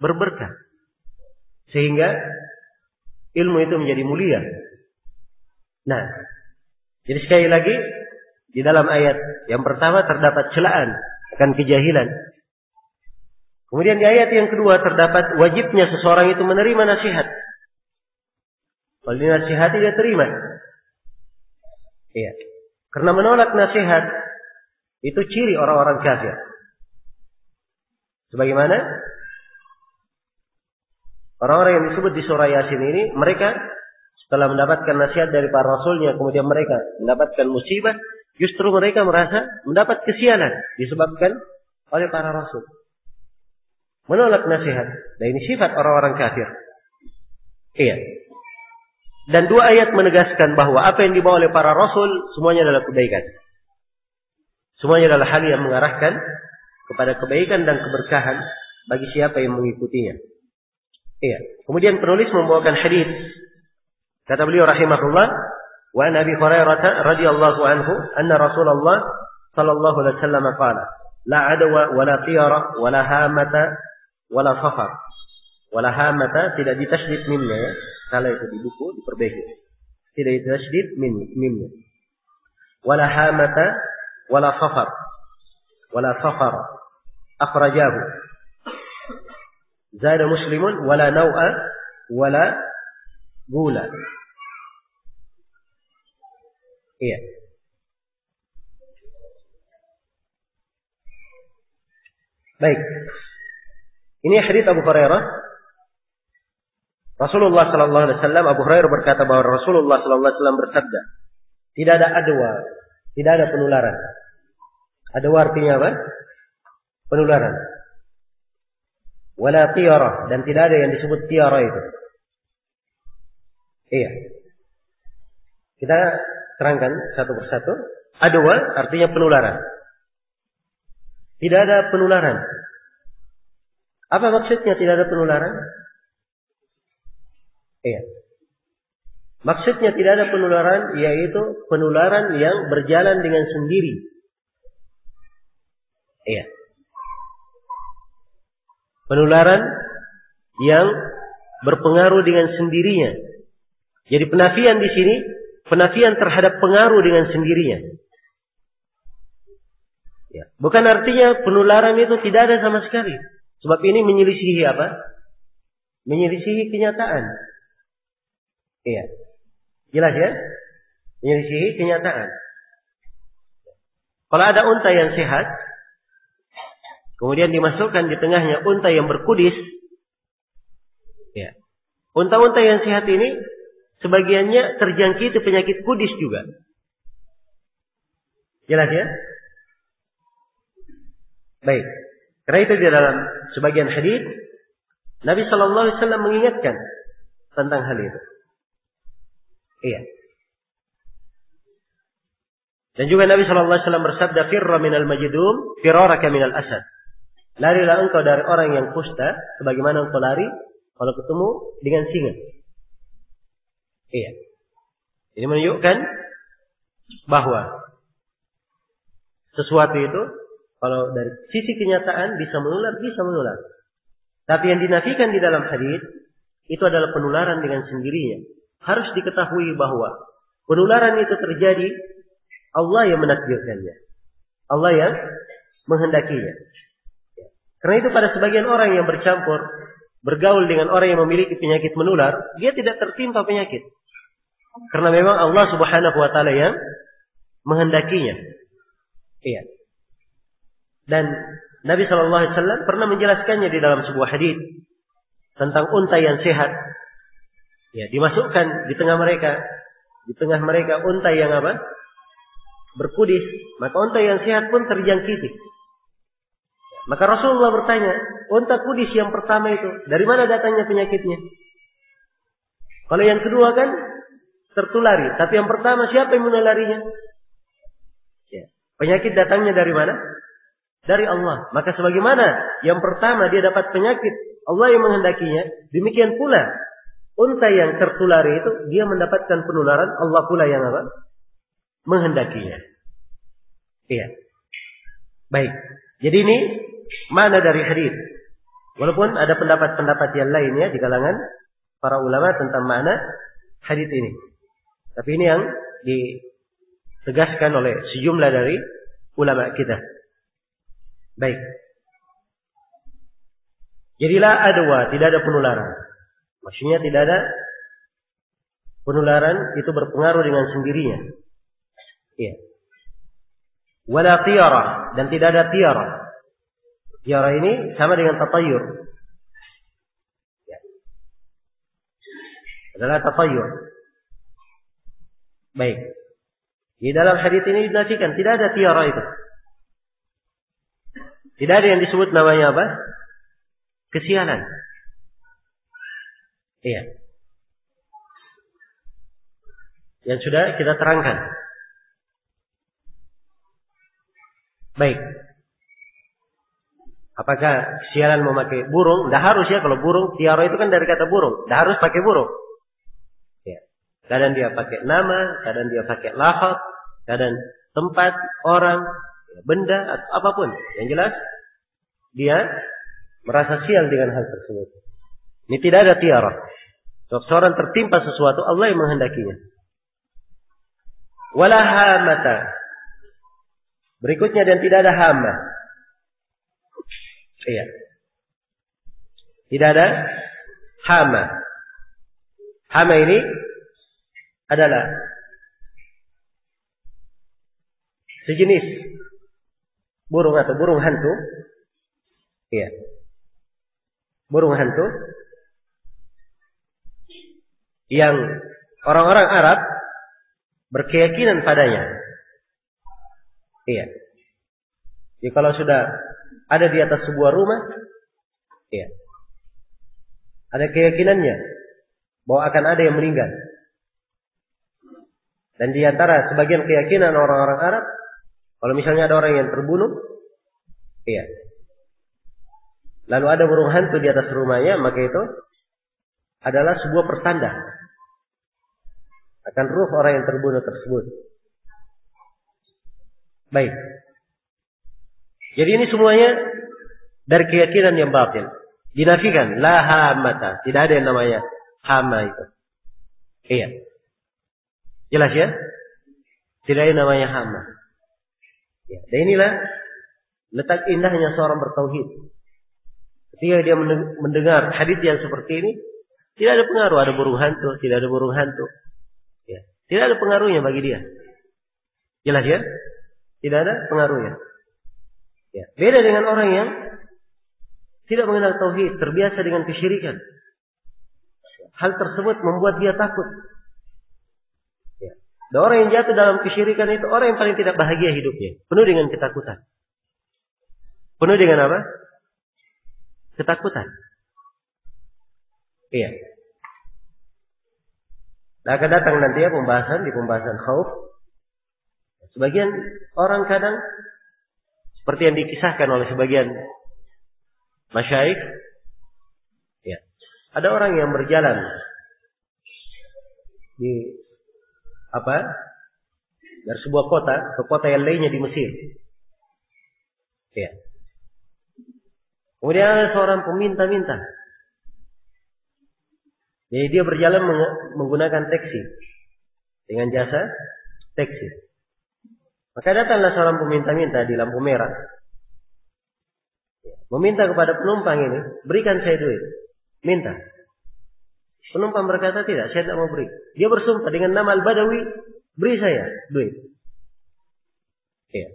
[SPEAKER 1] berberkah. Sehingga ilmu itu menjadi mulia. Nah, jadi sekali lagi, di dalam ayat yang pertama terdapat celaan akan kejahilan. Kemudian di ayat yang kedua terdapat wajibnya seseorang itu menerima nasihat. Kalau dinasihati dia terima. Iya. Karena menolak nasihat itu ciri orang-orang kafir. Sebagaimana orang-orang yang disebut di surah Yasin ini, mereka setelah mendapatkan nasihat dari para rasulnya, kemudian mereka mendapatkan musibah, justru mereka merasa mendapat kesialan disebabkan oleh para rasul. Menolak nasihat. Dan ini sifat orang-orang kafir. Iya. Dan 2 ayat menegaskan bahwa apa yang dibawa oleh para rasul semuanya adalah kebaikan. Semuanya adalah hal yang mengarahkan kepada kebaikan dan keberkahan bagi siapa yang mengikutinya. Iya. Kemudian penulis membawakan hadis. Kata beliau rahimahullah, wa an Abi Hurairah radhiyallahu anhu anna Rasulullah sallallahu alaihi wasallam qala, la adwa wa la tiyara wa la hamata wa la safar. Wa la hamata tidak ditasydid mimnya ya. Kalau itu di buku diperbaiki. Tidak ditasydid mimnya. Wa la hamata wa la safar. Wa la safar. Akhrajahu. Zada Muslimun wala nau'a wala gula. Iya. Baik. Ini hadis Abu Hurairah. Rasulullah sallallahu alaihi wasallam, Abu Hurairah berkata bahwa Rasulullah sallallahu alaihi wasallam bersabda, tidak ada adwa, tidak ada penularan. Adwa artinya apa? Penularan. Wala tiyara, dan tidak ada yang disebut tiyara itu. Iya. Kita terangkan satu persatu. Adwa artinya penularan. Tidak ada penularan. Apa maksudnya tidak ada penularan? Iya. Maksudnya tidak ada penularan, yaitu penularan yang berjalan dengan sendiri. Iya. Penularan yang berpengaruh dengan sendirinya. Jadi penafian di sini, penafian terhadap pengaruh dengan sendirinya. Ya. Bukan artinya penularan itu tidak ada sama sekali. Sebab ini menyelisihi apa? Menyelisihi kenyataan. Iya. Jelas ya? Menyelisihi kenyataan. Kalau ada unta yang sehat, kemudian dimasukkan di tengahnya unta yang berkudis, ya. Unta-unta yang sehat ini sebagiannya terjangkiti penyakit kudis juga. Jelas ya? Baik. Karena itu di dalam sebagian hadis Nabi Shallallahu Alaihi Wasallam mengingatkan tentang hal itu. Iya. Dan juga Nabi Shallallahu Alaihi Wasallam bersabda, "Firra minal majdum, firaraka minal asad." Larilah engkau dari orang yang kusta, sebagaimana engkau lari kalau ketemu dengan singa. Iya. Ini menunjukkan bahwa sesuatu itu kalau dari sisi kenyataan bisa menular. Tapi yang dinafikan di dalam hadis itu adalah penularan dengan sendirinya. Harus diketahui bahwa penularan itu terjadi Allah yang menakdirkannya. Allah yang menghendakinya. Karena itu pada sebagian orang yang bergaul dengan orang yang memiliki penyakit menular, dia tidak tertimpa penyakit. Karena memang Allah Subhanahu wa taala yang menghendakinya. Iya. Dan Nabi Shallallahu Alaihi Wasallam pernah menjelaskannya di dalam sebuah hadis tentang unta yang sehat. Ya, dimasukkan di tengah mereka unta yang apa? Berkudis. Maka unta yang sehat pun terjangkiti. Maka Rasulullah bertanya, unta kudis yang pertama itu dari mana datangnya penyakitnya? Kalau yang kedua kan tertulari, tapi yang pertama siapa yang menularinya? Ya. Penyakit datangnya dari mana? Dari Allah. Maka sebagaimana yang pertama dia dapat penyakit, Allah yang menghendakinya, demikian pula unta yang tertulari itu dia mendapatkan penularan, Allah pula yang apa? Menghendakinya. Iya. Baik. Jadi ini makna dari hadis. Walaupun ada pendapat-pendapat yang lainnya di kalangan para ulama tentang makna hadis ini. Tapi ini yang ditegaskan oleh sejumlah dari ulama kita. Baik. Jadilah adwa, tidak ada penularan. Maksudnya tidak ada penularan itu berpengaruh dengan sendirinya. Iya. Wala tiyara, dan tidak ada tiyara. Tiyara ini sama dengan tatayur. Ya. Adalah tatayur. Baik. Di dalam hadis ini dinafikan tidak ada tiyara itu. Tidak ada yang disebut namanya apa? Kesialan. Iya. Yang sudah kita terangkan. Baik. Apakah kesialan memakai burung? Tidak harus ya, kalau burung, tiara itu kan dari kata burung. Tidak harus pakai burung. Ya. Kadang dia pakai nama, kadang dia pakai lafaz, kadang tempat, orang, benda, atau apapun. Yang jelas, dia merasa sial dengan hal tersebut. Ini tidak ada tiara. Seorang tertimpa sesuatu, Allah yang menghendakinya. Wala hamata. Berikutnya, dan tidak ada hama. Iya. Tidak ada hama. Hama ini adalah sejenis burung atau burung hantu. Iya. Burung hantu yang orang-orang Arab berkeyakinan padanya. Iya. Jadi kalau sudah ada di atas sebuah rumah, iya, ada keyakinannya bahwa akan ada yang meninggal. Dan di antara sebagian keyakinan orang-orang Arab, kalau misalnya ada orang yang terbunuh, iya, lalu ada burung hantu di atas rumahnya, maka itu adalah sebuah pertanda akan ruh orang yang terbunuh tersebut. Baik. Jadi ini semuanya dari keyakinan yang batil. Dinafikan. La hamata. Tidak ada yang namanya hama itu. Iya. Jelas ya? Tidak ada yang namanya hama. Ya. Dan inilah letak indahnya seorang bertauhid. Ketika dia mendengar hadis yang seperti ini, tidak ada pengaruh ada burung hantu, tidak ada burung hantu. Ya. Tidak ada pengaruhnya bagi dia. Jelas ya? Tidak ada pengaruhnya. Ya. Beda dengan orang yang tidak mengenal tauhid, terbiasa dengan kesyirikan. Hal tersebut membuat dia takut. Ya. Dan orang yang jatuh dalam kesyirikan itu orang yang paling tidak bahagia hidupnya, penuh dengan ketakutan. Penuh dengan apa? Ketakutan. Iya. Dan akan datang nanti ya pembahasan khauf. Sebagian orang kadang seperti yang dikisahkan oleh sebagian masyayikh, ya, ada orang yang berjalan di dari sebuah kota ke kota yang lainnya di Mesir. Ya. Kemudian ada seorang peminta-minta. Jadi dia berjalan menggunakan taksi dengan jasa taksi. Maka datanglah seorang peminta-minta di lampu merah. Meminta kepada penumpang ini, berikan saya duit. Minta. Penumpang berkata, tidak, saya tidak mau beri. Dia bersumpah dengan nama Al-Badawi, beri saya duit. Ya.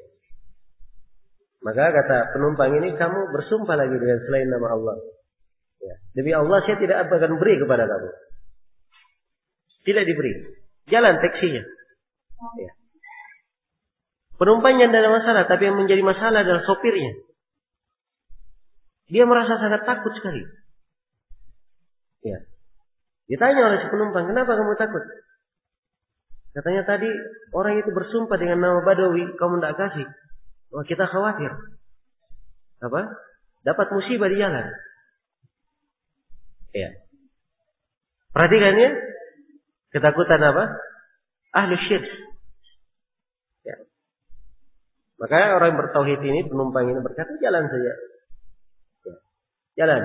[SPEAKER 1] Maka kata penumpang ini, kamu bersumpah lagi dengan selain nama Allah. Ya. Demi Allah, saya tidak akan beri kepada kamu. Tidak diberi. Jalan taksinya. Ya. Penumpangnya tidak ada masalah, tapi yang menjadi masalah adalah sopirnya. Dia merasa sangat takut sekali. Ya. Ditanya oleh si penumpang, kenapa kamu takut? Katanya tadi orang itu bersumpah dengan nama Badawi, kamu tidak kasih. Wah, kita khawatir. Apa? Dapat musibah di jalan. Ya. Perhatikan ya. Ketakutan apa? Ahlu syirk. Ya. Maka orang yang bertauhid ini, penumpang ini berkata, jalan saja. Ya. Jalan.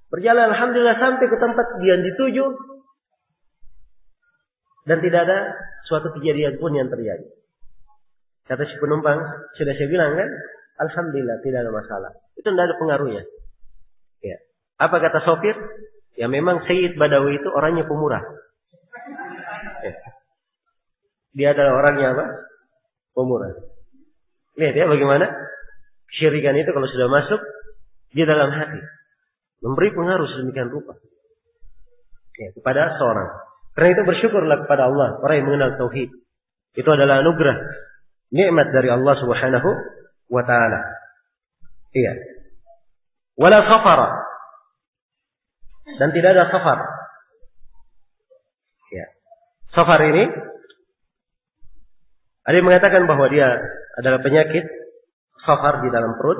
[SPEAKER 1] Berjalan, alhamdulillah sampai ke tempat dia dituju. Dan tidak ada suatu kejadian pun yang terjadi. Kata si penumpang, sudah saya bilang kan, alhamdulillah tidak ada masalah. Itu tidak ada pengaruhnya. Ya. Apa kata sopir? Ya memang Sayyid Badawi itu orangnya pemurah. Ya. Dia adalah orangnya apa? Pemurah. Lihat ya bagaimana kesyirikan itu kalau sudah masuk di dalam hati, memberi pengaruh sedemikian rupa ya, kepada seorang. Karena itu bersyukurlah kepada Allah, orang yang mengenal tauhid. Itu adalah anugerah, nikmat dari Allah Subhanahu wa taala. Iya. Wala safara. Dan tidak ada safar. Ya. Safar ini ada yang mengatakan bahwa dia adalah penyakit safar di dalam perut.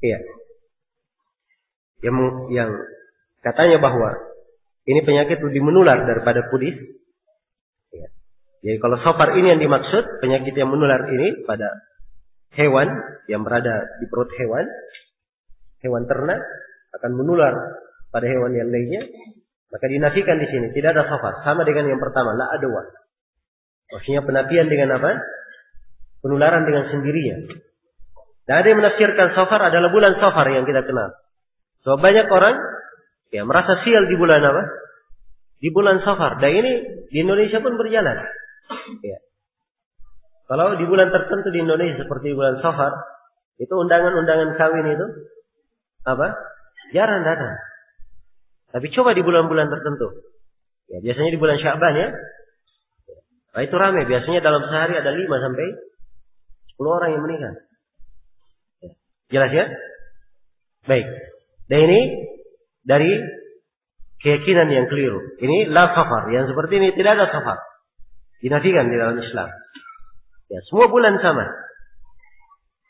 [SPEAKER 1] Iya. Yang katanya bahwa ini penyakit lebih menular daripada kudis. Ya. Jadi kalau safar ini yang dimaksud, penyakit yang menular ini pada hewan yang berada di perut hewan ternak akan menular pada hewan yang lainnya, maka dinafikan di sini tidak ada safar, sama dengan yang pertama, la adwa. Maksudnya penafian dengan apa? Penularan dengan sendirinya. Dan ada yang menafsirkan safar adalah bulan safar yang kita kenal. So banyak orang ya merasa sial di bulan apa? Di bulan safar. Dan ini di Indonesia pun berjalan. Ya. Kalau di bulan tertentu di Indonesia seperti bulan safar, itu undangan-undangan kawin itu apa? Jarang datang. Tapi coba di bulan-bulan tertentu. Ya, biasanya di bulan Sya'ban ya. Nah, itu ramai. Biasanya dalam sehari ada 5 sampai 10 orang yang menikah. Ya. Jelas ya? Baik. Dan ini dari keyakinan yang keliru. Ini la safar. Yang seperti ini tidak ada safar. dinafikan di dalam Islam. Ya, semua bulan sama.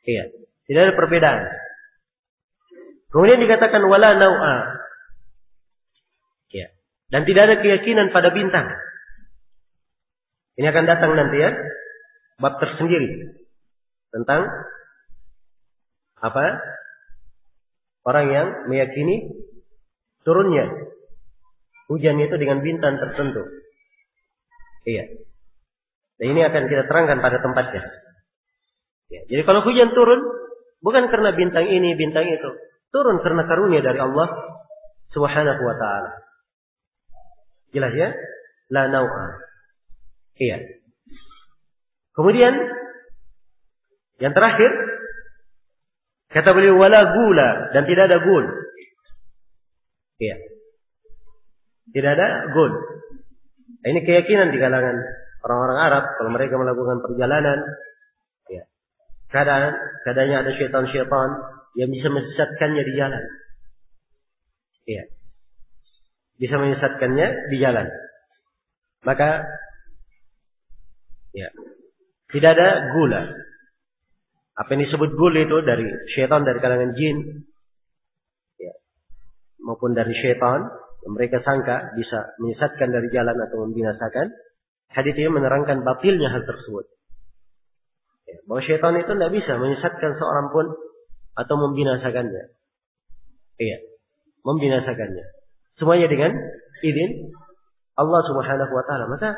[SPEAKER 1] Iya, tidak ada perbedaan. Kemudian dikatakan wala nau'a. Ya, dan tidak ada keyakinan pada bintang. Ini akan datang nanti ya, bab tersendiri tentang apa? Orang yang meyakini turunnya hujan itu dengan bintang tertentu. Iya. Dan ini akan kita terangkan pada tempatnya. Ya, jadi kalau hujan turun bukan karena bintang ini, bintang itu, turun karena karunia dari Allah Subhanahu wa taala. Jelas ya? La nau'a. Iya. Kemudian yang terakhir kata beliau wala gula, dan tidak ada gul. Iya. Tidak ada gul. Nah, ini keyakinan di kalangan orang-orang Arab kalau mereka melakukan perjalanan, ya. Kadang-kadangnya ada syaitan-syaitan yang bisa menyesatkannya di jalan. Iya. Bisa menyesatkannya di jalan. Maka ya, tidak ada gula. Apa yang disebut gul itu dari syaitan, dari kalangan jin, ya, maupun dari syaitan yang mereka sangka bisa menyesatkan dari jalan atau membinasakan. Hadis ini menerangkan batilnya hal tersebut. Ya, bahwa syaitan itu tidak bisa menyesatkan seorang pun atau membinasakannya. Iya, membinasakannya. Semuanya dengan izin Allah Subhanahu wa taala. Maka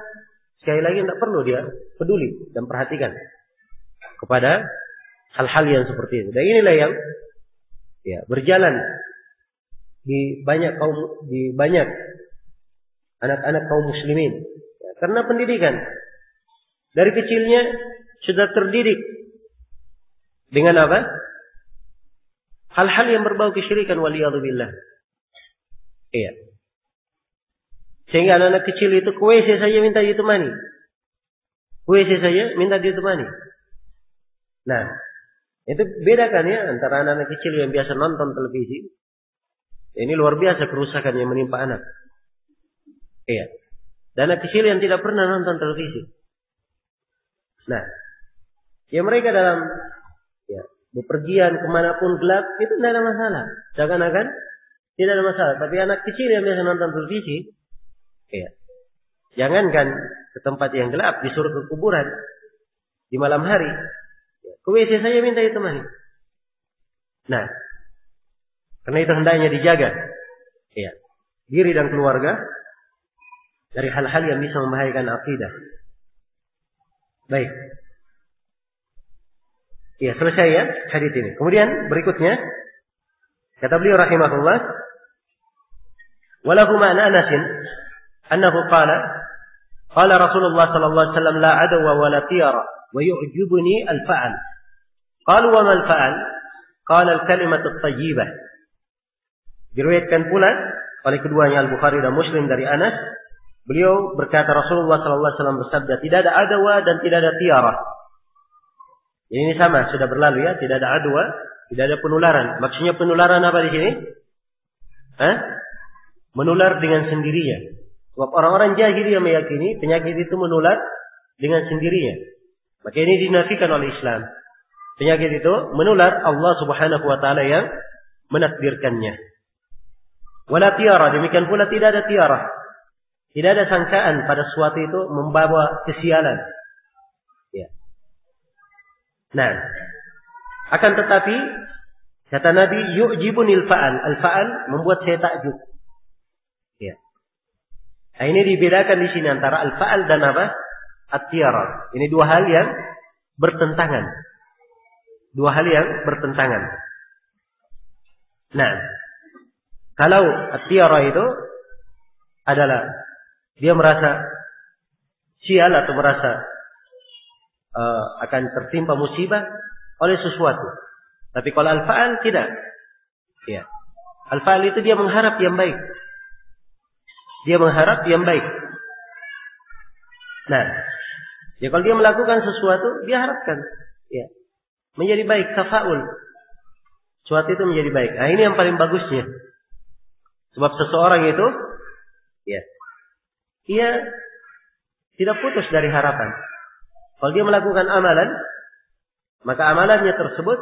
[SPEAKER 1] sekali lagi tidak perlu dia peduli dan perhatikan kepada hal-hal yang seperti itu. Dan inilah yang ya, berjalan di banyak anak-anak kaum muslimin. Ya, karena pendidikan dari kecilnya sudah terdidik dengan apa? Hal-hal yang berbau kesyirikan, waliyadzubillah. Iya. Sehingga anak-anak kecil itu ke WC saja minta ditemani. WC saja minta ditemani. Nah, itu bedakan ya antara anak-anak kecil yang biasa nonton televisi. Ini luar biasa kerusakan yang menimpa anak. Iya. Dan anak kecil yang tidak pernah nonton televisi. Nah, ya mereka dalam ya, bepergian kemanapun gelap itu tidak ada masalah. Seakan-akan tidak ada masalah. Tapi anak kecil yang biasa nonton televisi, ya, jangankan ke tempat yang gelap, disuruh ke kuburan di malam hari, ya, ke WC saja minta ditemani. Nah, karena itu hendaknya dijaga, ya, diri dan keluarga dari hal-hal yang bisa membahayakan akidah. Baik. Ya, selesai ya hadis ini. Kemudian berikutnya kata beliau rahimahullah, walahu ma'na Anasin annahu qala Rasulullah sallallahu alaihi wasallam la adwa wa la tiyara wa yu'jibuni al-fa'al. Qalu wa ma al-fa'al? Qala al-kalimatu at-tayyibah. Diriwayatkan pula oleh keduanya Al-Bukhari dan Muslim dari Anas, beliau berkata Rasulullah sallallahu alaihi wasallam bersabda, tidak ada adwa dan tidak ada tiara. Ini sama, sudah berlalu ya, tidak ada adwa, tidak ada penularan. Maksudnya penularan apa di sini? Menular dengan sendirinya. Sebab orang-orang jahiliyah meyakini penyakit itu menular dengan sendirinya. Maka ini dinafikan oleh Islam. Penyakit itu menular, Allah Subhanahu wa taala yang menakdirkannya. Wala tiara, demikian pula tidak ada tiara. Tidak ada sangkaan pada sesuatu itu membawa kesialan. Ya. Nah, akan tetapi kata Nabi, yu'jibunil fa'al. Al-fa'al membuat saya takjub. Ya. Nah, ini dibedakan di sini antara al-fa'al dan apa? At-tiara. Ini dua hal yang bertentangan. Dua hal yang bertentangan. Nah, kalau at-tiara itu adalah dia merasa sial atau merasa akan tertimpa musibah oleh sesuatu. Tapi kalau al-fa'al tidak. Ya. Al-fa'al itu dia mengharap yang baik. Dia mengharap yang baik. Nah, ya kalau dia melakukan sesuatu, dia harapkan ya, menjadi baik, tafa'ul. Sesuatu itu menjadi baik. Nah, ini yang paling bagusnya. Sebab seseorang itu ya, tidak putus dari harapan. Kalau dia melakukan amalan, maka amalannya tersebut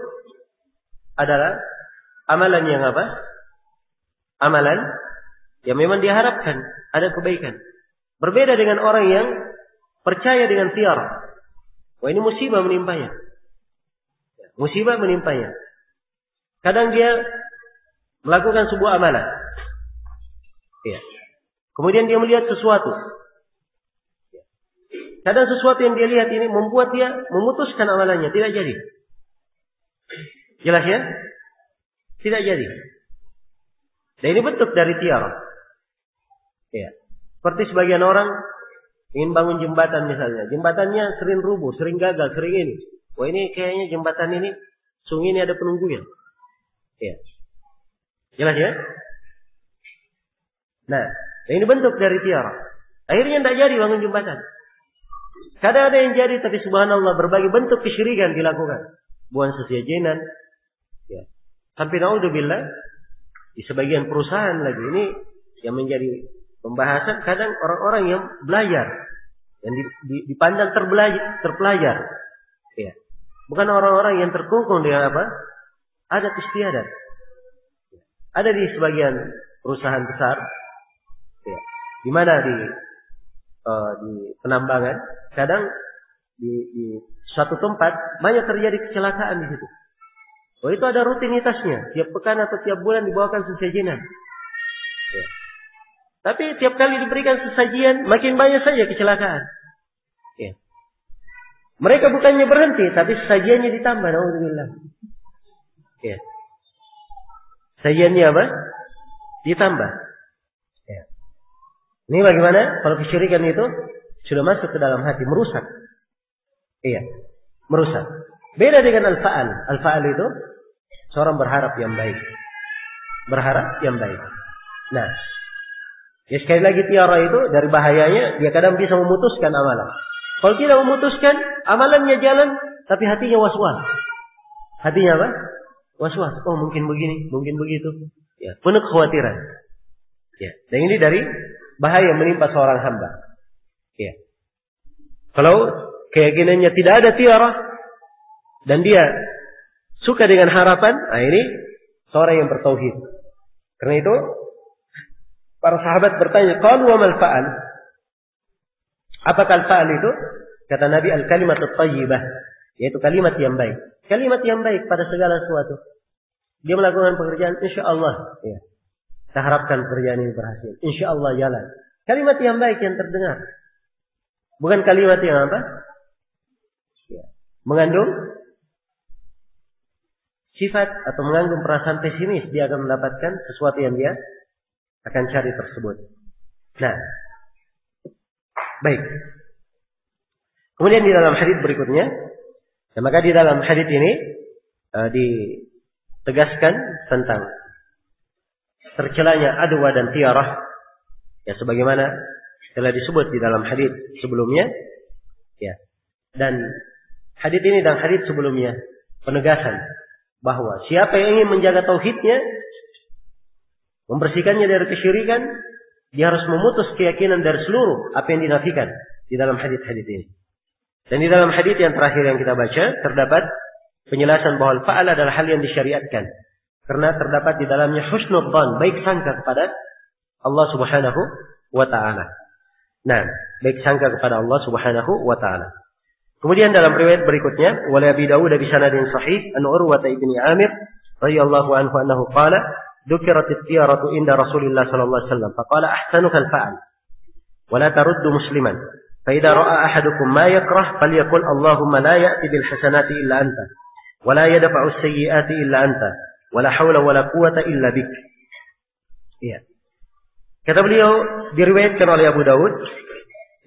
[SPEAKER 1] adalah amalan yang apa? Amalan yang memang diharapkan ada kebaikan. Berbeda dengan orang yang percaya dengan tiara. Wah, ini musibah menimpanya. Musibah menimpanya. Kadang dia melakukan sebuah amalan. Ya. Kemudian dia melihat sesuatu. Kadang sesuatu yang dia lihat ini membuat dia memutuskan amalannya. Tidak jadi. Jelas ya? Tidak jadi. Dan ini bentuk dari tiara. Ya. Seperti sebagian orang ingin bangun jembatan misalnya. Jembatannya sering rubuh, sering gagal, sering ini. Wah, ini kayaknya jembatan ini, sungai ini ada penunggunya. Ya. Jelas ya? Nah, ini bentuk dari tiara. Akhirnya tidak jadi bangun jembatan. Kadang ada yang jadi, tapi subhanallah berbagai bentuk kesyirikan dilakukan. Buang sesajenan. Ya. Sampai naudzubillah, di sebagian perusahaan lagi ini yang menjadi pembahasan kadang orang-orang yang belajar, yang dipandang terpelajar. Ya. Bukan orang-orang yang terkungkung dengan apa? Adat istiadat. Ada di sebagian perusahaan besar, ya, di mana di penambangan, kadang di suatu tempat banyak terjadi kecelakaan di situ. Oh, itu ada rutinitasnya, tiap pekan atau tiap bulan dibawakan sesajian. Ya. Tapi tiap kali diberikan sesajian, makin banyak saja kecelakaan. Ya. Mereka bukannya berhenti, tapi sesajiannya ditambah. Alhamdulillah. Ya. Sesajiannya apa? Ditambah. Ya. Ini bagaimana? Kalau kesyirikan itu sudah masuk ke dalam hati, merusak. Iya, merusak. Beda dengan al-fa'al. Al-fa'al itu seorang berharap yang baik. Berharap yang baik. Nah, ya sekali lagi tiara itu dari bahayanya, dia kadang bisa memutuskan amalan. Kalau tidak memutuskan, amalannya jalan, tapi hatinya was-was. Hatinya apa? Was-was. Oh, mungkin begini, mungkin begitu. Ya, penuh kekhawatiran. Ya, dan ini dari bahaya menimpa seorang hamba. Ya. Kalau keyakinannya tidak ada tiara dan dia suka dengan harapan, nah ini seorang yang bertauhid. Karena itu para sahabat bertanya, qalu wa mal fa'al? Apakah al-fa'al itu? Kata Nabi, al-kalimatut thayyibah, yaitu kalimat yang baik. Kalimat yang baik pada segala sesuatu. Dia melakukan pekerjaan, insyaallah, ya. Kita harapkan pekerjaan ini berhasil. Insyaallah jalan. Kalimat yang baik yang terdengar. Bukan kalimat yang apa? Ya. Mengandung sifat atau mengandung perasaan pesimis. Dia akan mendapatkan sesuatu yang dia akan cari tersebut. Nah, baik. Kemudian di dalam hadits berikutnya, ya, maka di dalam hadits ini ditegaskan tentang tercelanya adwa dan tiarah, ya sebagaimana telah disebut di dalam hadits sebelumnya, ya. Dan hadits ini dan hadits sebelumnya penegasan bahwa siapa yang ingin menjaga tauhidnya, membersihkannya dari kesyirikan, dia harus memutus keyakinan dari seluruh apa yang dinafikan di dalam hadits-hadits ini. Dan di dalam hadits yang terakhir yang kita baca terdapat penjelasan bahwa al-fa'al adalah hal yang disyariatkan karena terdapat di dalamnya husnul dzan, baik sangka kepada Allah Subhanahu wa taala. Nah, baik sangka kepada Allah Subhanahu wa taala. Kemudian dalam riwayat berikutnya, wala Abi Dawud bi sanadin sahih an Urwah bin Amir radhiyallahu anhu annahu qala ذكرت الطيرة عند رسول الله صلى الله عليه وسلم فقال أحسنك الفعل ولا ترد مسلما فإذا رأى أحدكم ما يكره فليقل اللهم لا يأتي بالحسنات إلا أنت ولا يدفع السيئات إلا أنت ولا حول ولا قوة إلا بك. Ya. Kata beliau diriwayatkan oleh Abu Dawud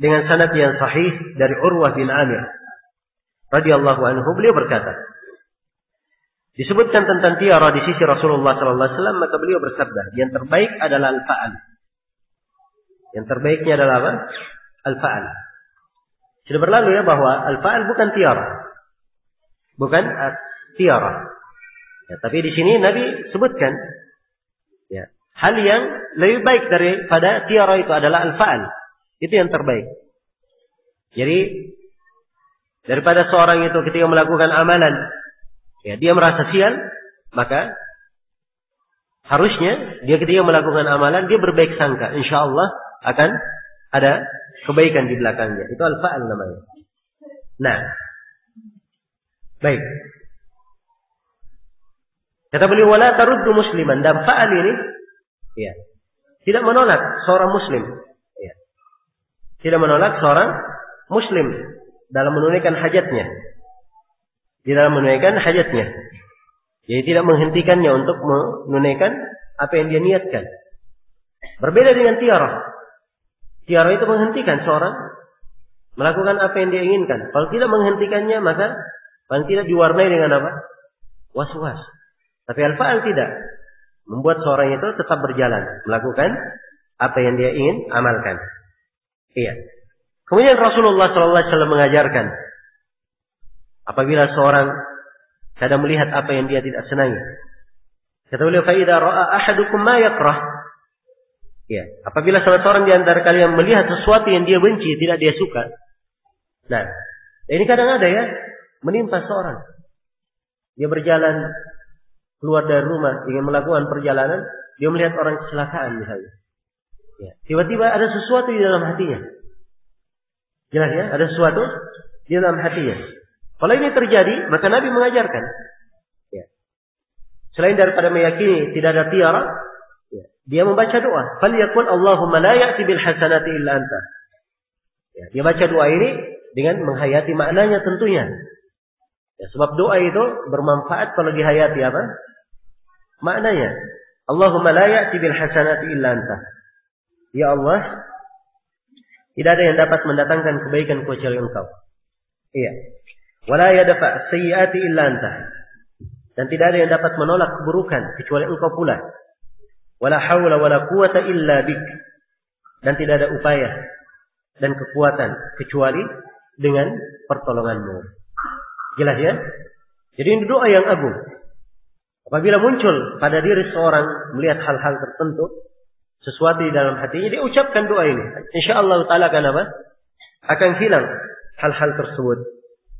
[SPEAKER 1] dengan sanad yang sahih dari Urwah bin Amir radhiyallahu anhu, beliau berkata, disebutkan tentang tiara di sisi Rasulullah sallallahu alaihi wasallam, maka beliau bersabda, yang terbaik adalah al-fa'al. Yang terbaiknya adalah apa? Al-fa'al. Sudah berlalu ya bahwa al-fa'al bukan tiara. Bukan tiara. Ya, tapi di sini Nabi sebutkan ya, hal yang lebih baik daripada tiara itu adalah al-fa'al. Itu yang terbaik. Jadi daripada seorang itu ketika melakukan amalan, ya dia merasa sial, maka harusnya dia ketika melakukan amalan dia berbaik sangka, insya Allah akan ada kebaikan di belakangnya. Itu al-fa'al namanya. Nah, baik. Kata beliau, wala taruddu musliman, dan fa'al ini ya, tidak menolak seorang muslim. Ya. Tidak menolak seorang muslim dalam menunaikan hajatnya. Di dalam menunaikan hajatnya. Jadi tidak menghentikannya untuk menunaikan apa yang dia niatkan. Berbeda dengan tiarah. Tiarah itu menghentikan seorang melakukan apa yang dia inginkan. Kalau tidak menghentikannya, maka paling tidak diwarnai dengan apa? Was-was. Tapi al-fa'al tidak. Membuat seorang itu tetap berjalan. Melakukan apa yang dia ingin amalkan. Iya. Kemudian Rasulullah SAW mengajarkan. Apabila seorang kadang melihat apa yang dia tidak senangi. Kata beliau, فَإِذَا رَأَى أَحَدُكُمْ مَا يَكْرَهُ. Ya, apabila salah seorang di antara kalian melihat sesuatu yang dia benci, tidak dia suka. Nah, ini kadang ada ya, menimpa seorang. Dia berjalan keluar dari rumah, ingin melakukan perjalanan, dia melihat orang kecelakaan misalnya. Ya, tiba-tiba ada sesuatu di dalam hatinya. Jelas ya, ada sesuatu di dalam hatinya. Kalau ini terjadi, maka Nabi mengajarkan. Ya. Selain daripada meyakini tidak ada tiara, ya, dia membaca doa. Falyaqul Allahumma la ya'ti bil hasanati illa anta. Ya, dia baca doa ini dengan menghayati maknanya tentunya. Ya, sebab doa itu bermanfaat kalau dihayati apa? Maknanya. Allahumma la ya'ti bil hasanati illa anta. Ya Allah, tidak ada yang dapat mendatangkan kebaikan kecuali Engkau. Iya. Wala yadfa' sayyi'ati illa anta. Dan tidak ada yang dapat menolak keburukan kecuali Engkau pula. Wala haula wala quwata illa bik. Dan tidak ada upaya dan kekuatan kecuali dengan pertolongan-Mu. Jelas ya? Jadi ini doa yang agung. Apabila muncul pada diri seorang melihat hal-hal tertentu, sesuatu di dalam hatinya, dia ucapkan doa ini. InsyaAllah ta'ala akan apa? Akan hilang hal-hal tersebut.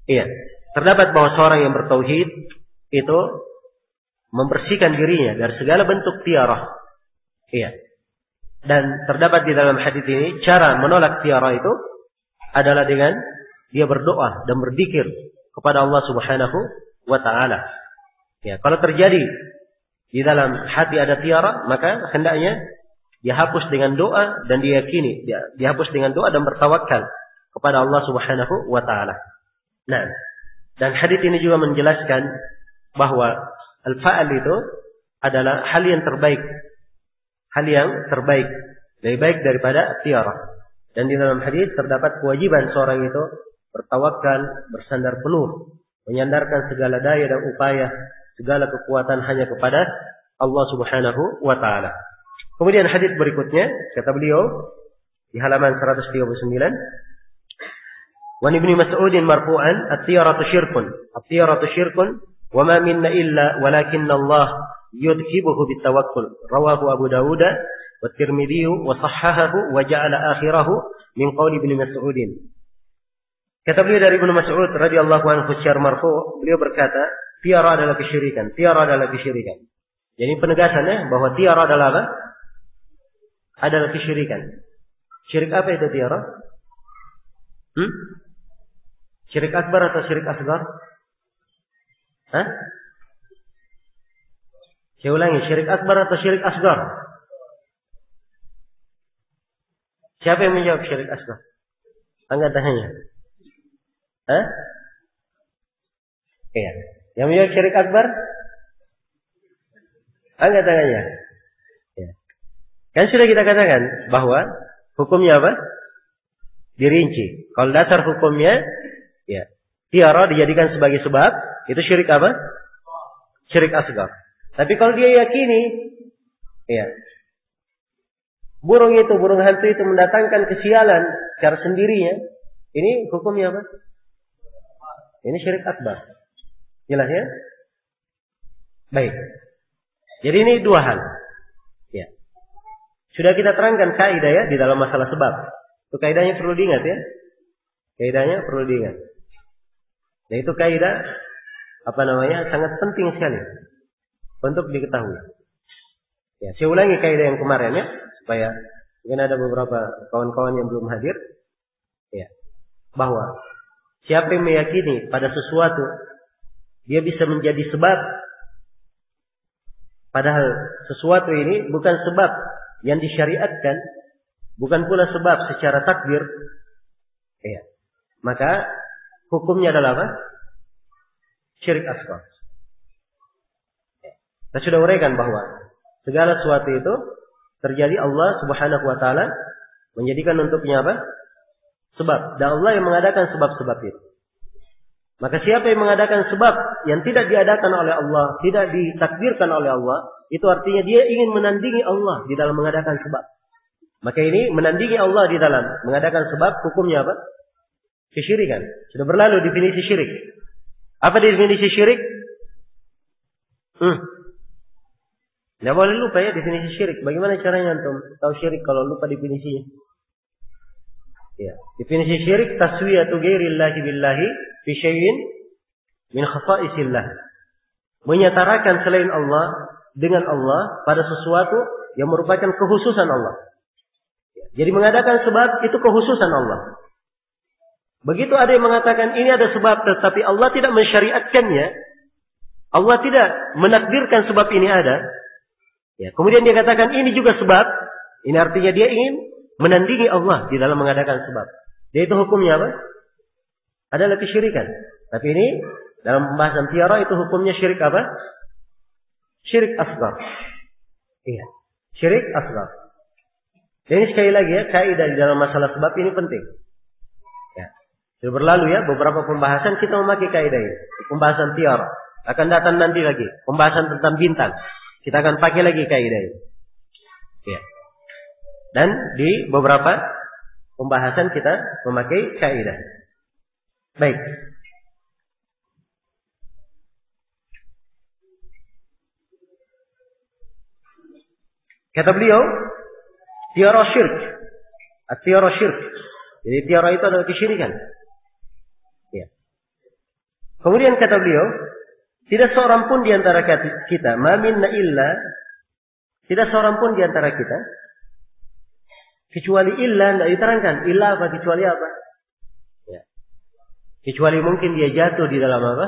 [SPEAKER 1] Iya. Terdapat bahwa seorang yang bertauhid itu membersihkan dirinya dari segala bentuk tiarah. Iya. Dan terdapat di dalam hadis ini cara menolak tiarah itu adalah dengan dia berdoa dan berzikir kepada Allah Subhanahu wa taala. Ya, kalau terjadi di dalam hati ada tiara, maka hendaknya dihapus dengan doa dan diyakini, dihapus dengan doa dan bertawakal kepada Allah Subhanahu wa taala. Nah, dan hadis ini juga menjelaskan bahwa al-fa'al itu adalah hal yang terbaik. Hal yang terbaik, lebih baik daripada tiara. Dan di dalam hadis terdapat kewajiban seorang itu bertawakal, bersandar penuh, menyandarkan segala daya dan upaya, segala kekuatan hanya kepada Allah Subhanahu wa taala. Kemudian hadis berikutnya kata beliau di halaman 139, wa Ibnu Mas'ud marfu'an at-tiyaratu syirkun, at-tiyaratu syirkun wa ma minna illa walakinna Allah yudhibuhu bitawakkul. Rawahu Abu Dawud wa Tirmidzi wa sahhahahu wa ja'ala akhirahu min qauli Ibnu Mas'ud. Kata beliau dari Ibnu Mas'ud radhiyallahu anhu secara marfu', beliau berkata, tiara adalah kesyirikan, tiara adalah kesyirikan. Jadi penegasannya bahwa tiara adalah apa? Adalah kesyirikan. Syirik apa itu tiara? Syirik akbar atau syirik asgar? Hah? Saya ulangi, syirik akbar atau syirik asgar? Siapa yang menjawab syirik asgar? Angkat tangannya. Hah? Iya. Yang menjawab syirik akbar? Angkat tangannya. Ya. Kan sudah kita katakan bahwa hukumnya apa? Dirinci. Kalau dasar hukumnya, ya, tiara dijadikan sebagai sebab, itu syirik apa? Syirik asgar. Tapi kalau dia yakini, ya, burung hantu itu mendatangkan kesialan secara sendirinya, ini hukumnya apa? Ini syirik akbar. Jelas ya? Baik. Jadi ini dua hal. Ya. Sudah kita terangkan kaidah ya di dalam masalah sebab. Itu kaidahnya perlu diingat ya. Kaidahnya perlu diingat. Nah itu kaidah sangat penting sekali untuk diketahui. Ya, saya ulangi kaidah yang kemarin ya, supaya mungkin ada beberapa kawan-kawan yang belum hadir. Ya, bahwa siapa yang meyakini pada sesuatu dia bisa menjadi sebab, padahal sesuatu ini bukan sebab yang disyariatkan, bukan pula sebab secara takdir, ya, maka hukumnya adalah apa? Syirik asghar. Ya. Kita sudah uraikan bahwa segala sesuatu itu terjadi Allah Subhanahu wa taala menjadikan untuknya apa? Sebab. Dan Allah yang mengadakan sebab-sebab itu. Maka siapa yang mengadakan sebab yang tidak diadakan oleh Allah, tidak ditakdirkan oleh Allah, itu artinya dia ingin menandingi Allah di dalam mengadakan sebab. Maka ini menandingi Allah di dalam mengadakan sebab, hukumnya apa? Kesyirikan. Sudah berlalu definisi syirik. Apa definisi syirik? Tidak boleh lupa ya definisi syirik. Bagaimana caranya antum tahu syirik kalau lupa definisinya? Ya, definisi syirik taswiyatu ghairillahi billahi fi syai'in min khasa'isillah. Menyatarakan selain Allah dengan Allah pada sesuatu yang merupakan kekhususan Allah. Ya, jadi mengadakan sebab itu kekhususan Allah. Begitu ada yang mengatakan ini ada sebab tetapi Allah tidak mensyariatkannya, Allah tidak menakdirkan sebab ini ada. Ya, kemudian dia katakan ini juga sebab, ini artinya dia ingin menandingi Allah di dalam mengadakan sebab. Dia itu hukumnya apa? Adalah kesyirikan. Tapi ini dalam pembahasan tiara itu hukumnya syirik apa? Syirik asghar. Iya, syirik asghar. Dan ini sekali lagi ya, kaidah di dalam masalah sebab ini penting. Ya. Sudah berlalu ya beberapa pembahasan kita memakai kaidah ini. Pembahasan tiara. Akan datang nanti lagi pembahasan tentang bintang. Kita akan pakai lagi kaidah ini. Ya. Dan di beberapa pembahasan kita memakai kaidah. Baik. Kata beliau, tiara syirk. Tiara syirk. Jadi tiara itu adalah kesyirikan. Ya. Kemudian kata beliau, tidak seorang pun di antara kita, ma minna illa, tidak seorang pun di antara kita, kecuali illa, tidak diterangkan. Illa apa? Kecuali apa? Ya. Kecuali mungkin dia jatuh di dalam apa?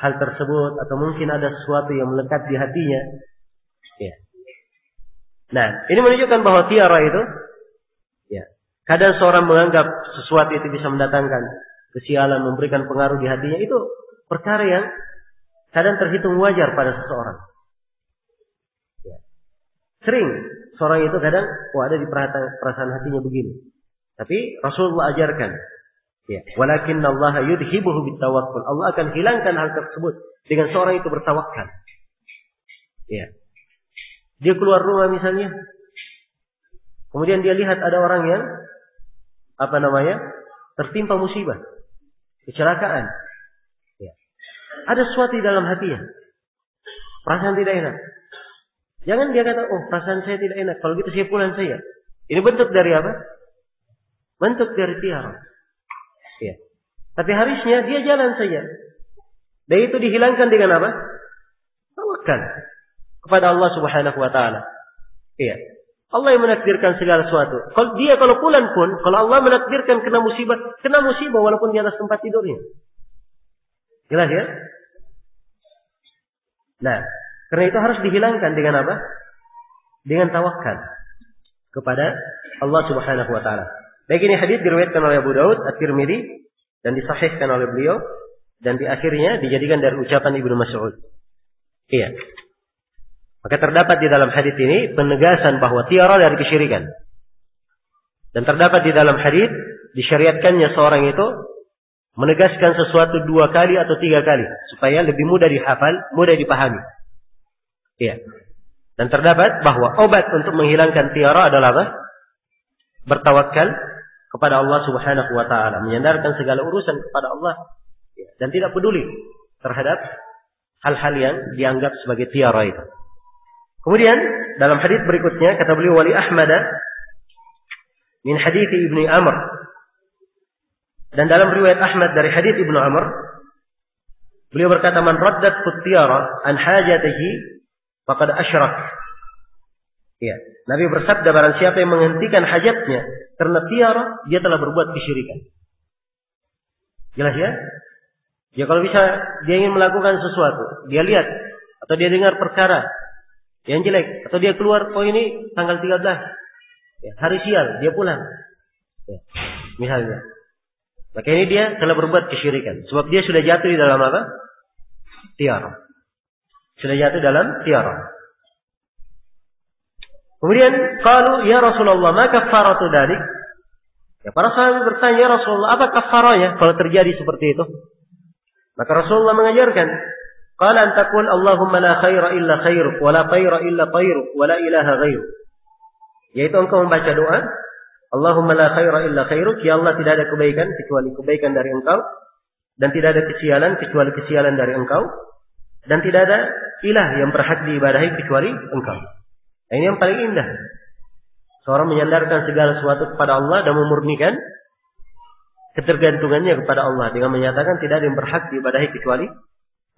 [SPEAKER 1] Hal tersebut. Atau mungkin ada sesuatu yang melekat di hatinya. Ya. Nah, ini menunjukkan bahwa tiara itu, ya, kadang seorang menganggap sesuatu itu bisa mendatangkan kesialan, memberikan pengaruh di hatinya. Itu perkara yang kadang terhitung wajar pada seseorang. Ya. Sering seorang itu kadang ada di perasaan hatinya begini. Tapi Rasulullah ajarkan, ya, walakinna Allah yudhibuhu bitawakkul. Allah akan hilangkan hal tersebut dengan seorang itu bertawakal. Ya. Dia keluar rumah misalnya, kemudian dia lihat ada orang yang tertimpa musibah, kecelakaan. Ya. Ada sesuatu di dalam hatinya, perasaan tidak enak. Jangan dia kata, perasaan saya tidak enak, kalau gitu saya pulang saja. Ini bentuk dari apa? Bentuk dari tiara. Ya. Tapi harusnya dia jalan saja. Dan itu dihilangkan dengan apa? Tawakal kepada Allah Subhanahu wa taala. Iya. Allah yang menakdirkan segala sesuatu. Kalau pulang pun, kalau Allah menakdirkan kena musibah walaupun di atas tempat tidurnya. Jelas ya? Nah, karena itu harus dihilangkan dengan apa? Dengan tawakal kepada Allah Subhanahu wa taala. Baik, ini hadis diriwayatkan oleh Abu Daud, At-Tirmidzi dan disahihkan oleh beliau dan di akhirnya dijadikan dari ucapan Ibnu Mas'ud. Iya. Maka terdapat di dalam hadis ini penegasan bahwa tiara dari kesyirikan. Dan terdapat di dalam hadis disyariatkannya seorang itu menegaskan sesuatu 2 kali atau 3 kali supaya lebih mudah dihafal, mudah dipahami. Iya. Dan terdapat bahwa obat untuk menghilangkan tiara adalah apa? Bertawakal kepada Allah Subhanahu wa taala, menyandarkan segala urusan kepada Allah, dan tidak peduli terhadap hal-hal yang dianggap sebagai tiara itu. Kemudian dalam hadis berikutnya kata beliau, wali Ahmad min hadits Ibnu Amr Dan dalam riwayat Ahmad dari hadits Ibnu Umar, beliau berkata, "Man raddat tiara an hajatihi faqad asyrak." Ya, Nabi bersabda, barang siapa yang menghentikan hajatnya karena tiara, dia telah berbuat kesyirikan. Jelas ya? Ya, kalau bisa dia ingin melakukan sesuatu, dia lihat atau dia dengar perkara yang jelek, atau dia keluar, oh ini tanggal 13, ya, hari sial, dia pulang. Ya, misalnya. Maka ini dia telah berbuat kesyirikan. Sebab dia sudah jatuh di dalam apa? Tiara. Sudah jatuh dalam tiara. Kemudian, qalu ya Rasulullah, ma kaffaratu dzalik? Ya, para sahabat bertanya, ya Rasulullah, apa kafaranya kalau terjadi seperti itu? Maka Rasulullah mengajarkan, qala an taqul Allahumma la khaira illa khairuk, wa la tayra illa tayruk, wa la ilaha ghairuk. Yaitu engkau membaca doa, Allahumma la khaira illa khairuk, ya Allah, tidak ada kebaikan kecuali kebaikan dari engkau, dan tidak ada kesialan kecuali kesialan dari engkau, dan tidak ada ilah yang berhak diibadahi kecuali engkau. Nah, ini yang paling indah. Seorang menyandarkan segala sesuatu kepada Allah dan memurnikan ketergantungannya kepada Allah dengan menyatakan tidak ada yang berhak diibadahi kecuali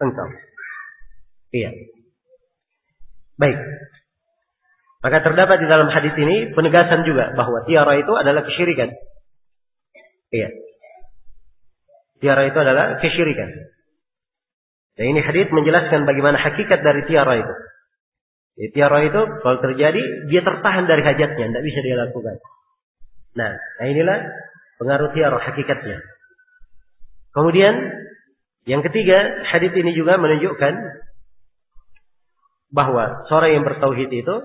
[SPEAKER 1] engkau. Iya. Baik. Maka terdapat di dalam hadis ini penegasan juga bahwa tiara itu adalah kesyirikan. Iya. Tiara itu adalah kesyirikan. Dan ini hadis menjelaskan bagaimana hakikat dari tiara itu. Ya, tiara itu kalau terjadi dia tertahan dari hajatnya, tidak bisa dia lakukan. Nah inilah pengaruh tiara hakikatnya. Kemudian yang ketiga, hadis ini juga menunjukkan bahwa seorang yang bertauhid itu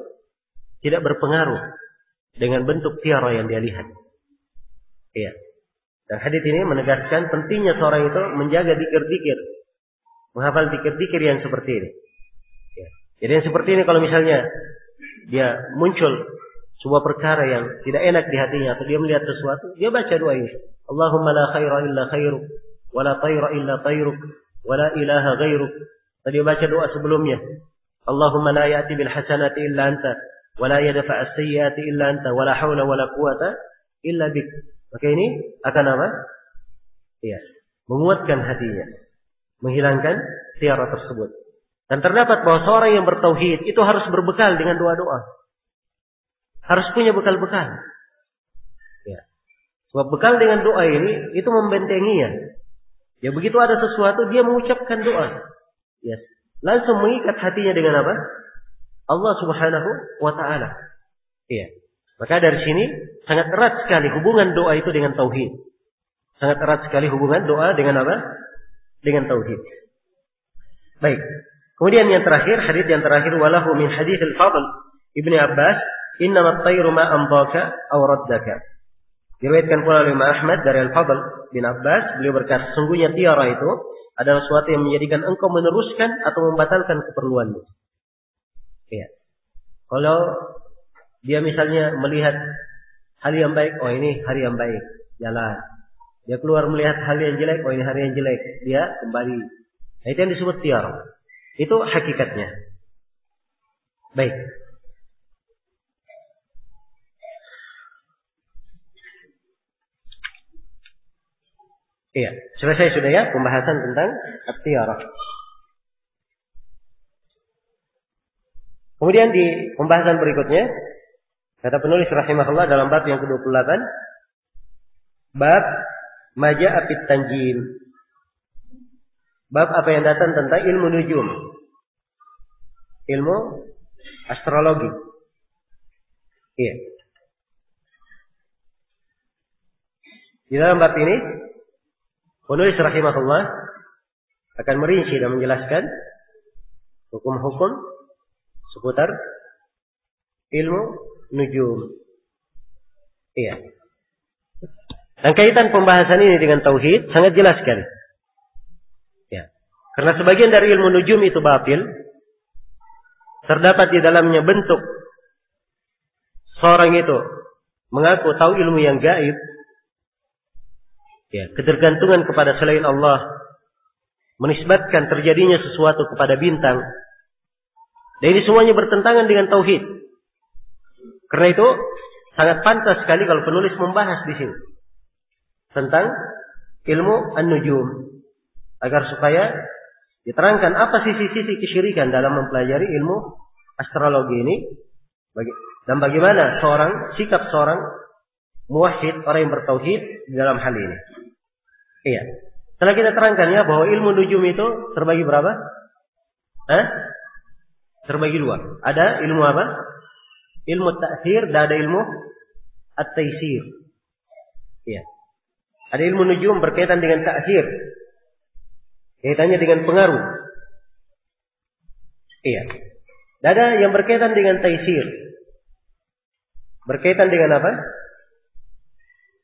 [SPEAKER 1] tidak berpengaruh dengan bentuk tiara yang dia lihat. Iya. Dan hadis ini menegaskan pentingnya seorang itu menjaga dzikir-dzikir, menghafal dzikir-dzikir yang seperti ini. Ya. Jadi yang seperti ini kalau misalnya dia muncul sebuah perkara yang tidak enak di hatinya atau dia melihat sesuatu, dia baca doa ini. Allahumma la khaira illa khairuk, wa la tayra illa tayruk, wa la ilaha ghairuk. Tadi dia baca doa sebelumnya. Allahumma la ya'ti bil hasanati illa anta, wa la yadfa' as-sayyiati illa anta, wa la haula wa la quwata illa bik. Maka ini akan apa? Iya, menguatkan hatinya, menghilangkan tiara tersebut. Dan terdapat bahwa seorang yang bertauhid itu harus berbekal dengan doa-doa. Harus punya bekal-bekal. Ya. Sebab bekal dengan doa ini itu membentenginya. Ya, begitu ada sesuatu dia mengucapkan doa. Ya. Langsung mengikat hatinya dengan apa? Allah Subhanahu wa taala. Iya. Maka dari sini sangat erat sekali hubungan doa itu dengan tauhid. Sangat erat sekali hubungan doa dengan apa? Dengan tauhid. Baik. Kemudian yang terakhir, hadis yang terakhir, walahu min hadits al-Fadl Ibnu Abbas, innamat tayru ma amdaka aw raddaka. Diriwayatkan pula oleh Imam Ahmad dari Al-Fadl bin Abbas, beliau berkata, sesungguhnya tiara itu adalah sesuatu yang menjadikan engkau meneruskan atau membatalkan keperluanmu. Iya. Kalau dia misalnya melihat hal yang baik, oh ini hari yang baik, jalan. Dia keluar melihat hal yang jelek, oh ini hari yang jelek, dia kembali. Nah, itu yang disebut tiara. Itu hakikatnya. Baik. Iya, selesai sudah ya pembahasan tentang at-tiara. Kemudian di pembahasan berikutnya, kata penulis rahimahullah dalam bab yang ke-28, bab maja'a fit tanjim. Bab apa yang datang tentang ilmu nujum. Ilmu astrologi. Iya. Di dalam bab ini penulis rahimahullah akan merinci dan menjelaskan hukum-hukum seputar ilmu nujum. Iya. Dan kaitan pembahasan ini dengan tauhid sangat jelas sekali. Ya. Karena sebagian dari ilmu nujum itu batil. Terdapat di dalamnya bentuk seorang itu mengaku tahu ilmu yang gaib. Ya, ketergantungan kepada selain Allah, menisbatkan terjadinya sesuatu kepada bintang. Dan ini semuanya bertentangan dengan tauhid. Karena itu sangat pantas sekali kalau penulis membahas di sini tentang ilmu an-nujum, agar supaya diterangkan apa sisi-sisi kesyirikan dalam mempelajari ilmu astrologi ini, dan bagaimana sikap seorang muwahhid, orang yang bertauhid di dalam hal ini. Iya. Setelah kita terangkan ya bahwa ilmu nujum itu terbagi berapa? Terbagi dua. Ada ilmu apa? Ilmu ta'sir dan ada ilmu at-taysir. Iya. Ada ilmu nujum berkaitan dengan ta'sir. Kaitannya dengan pengaruh. Iya. Dan ada yang berkaitan dengan taysir. Berkaitan dengan apa?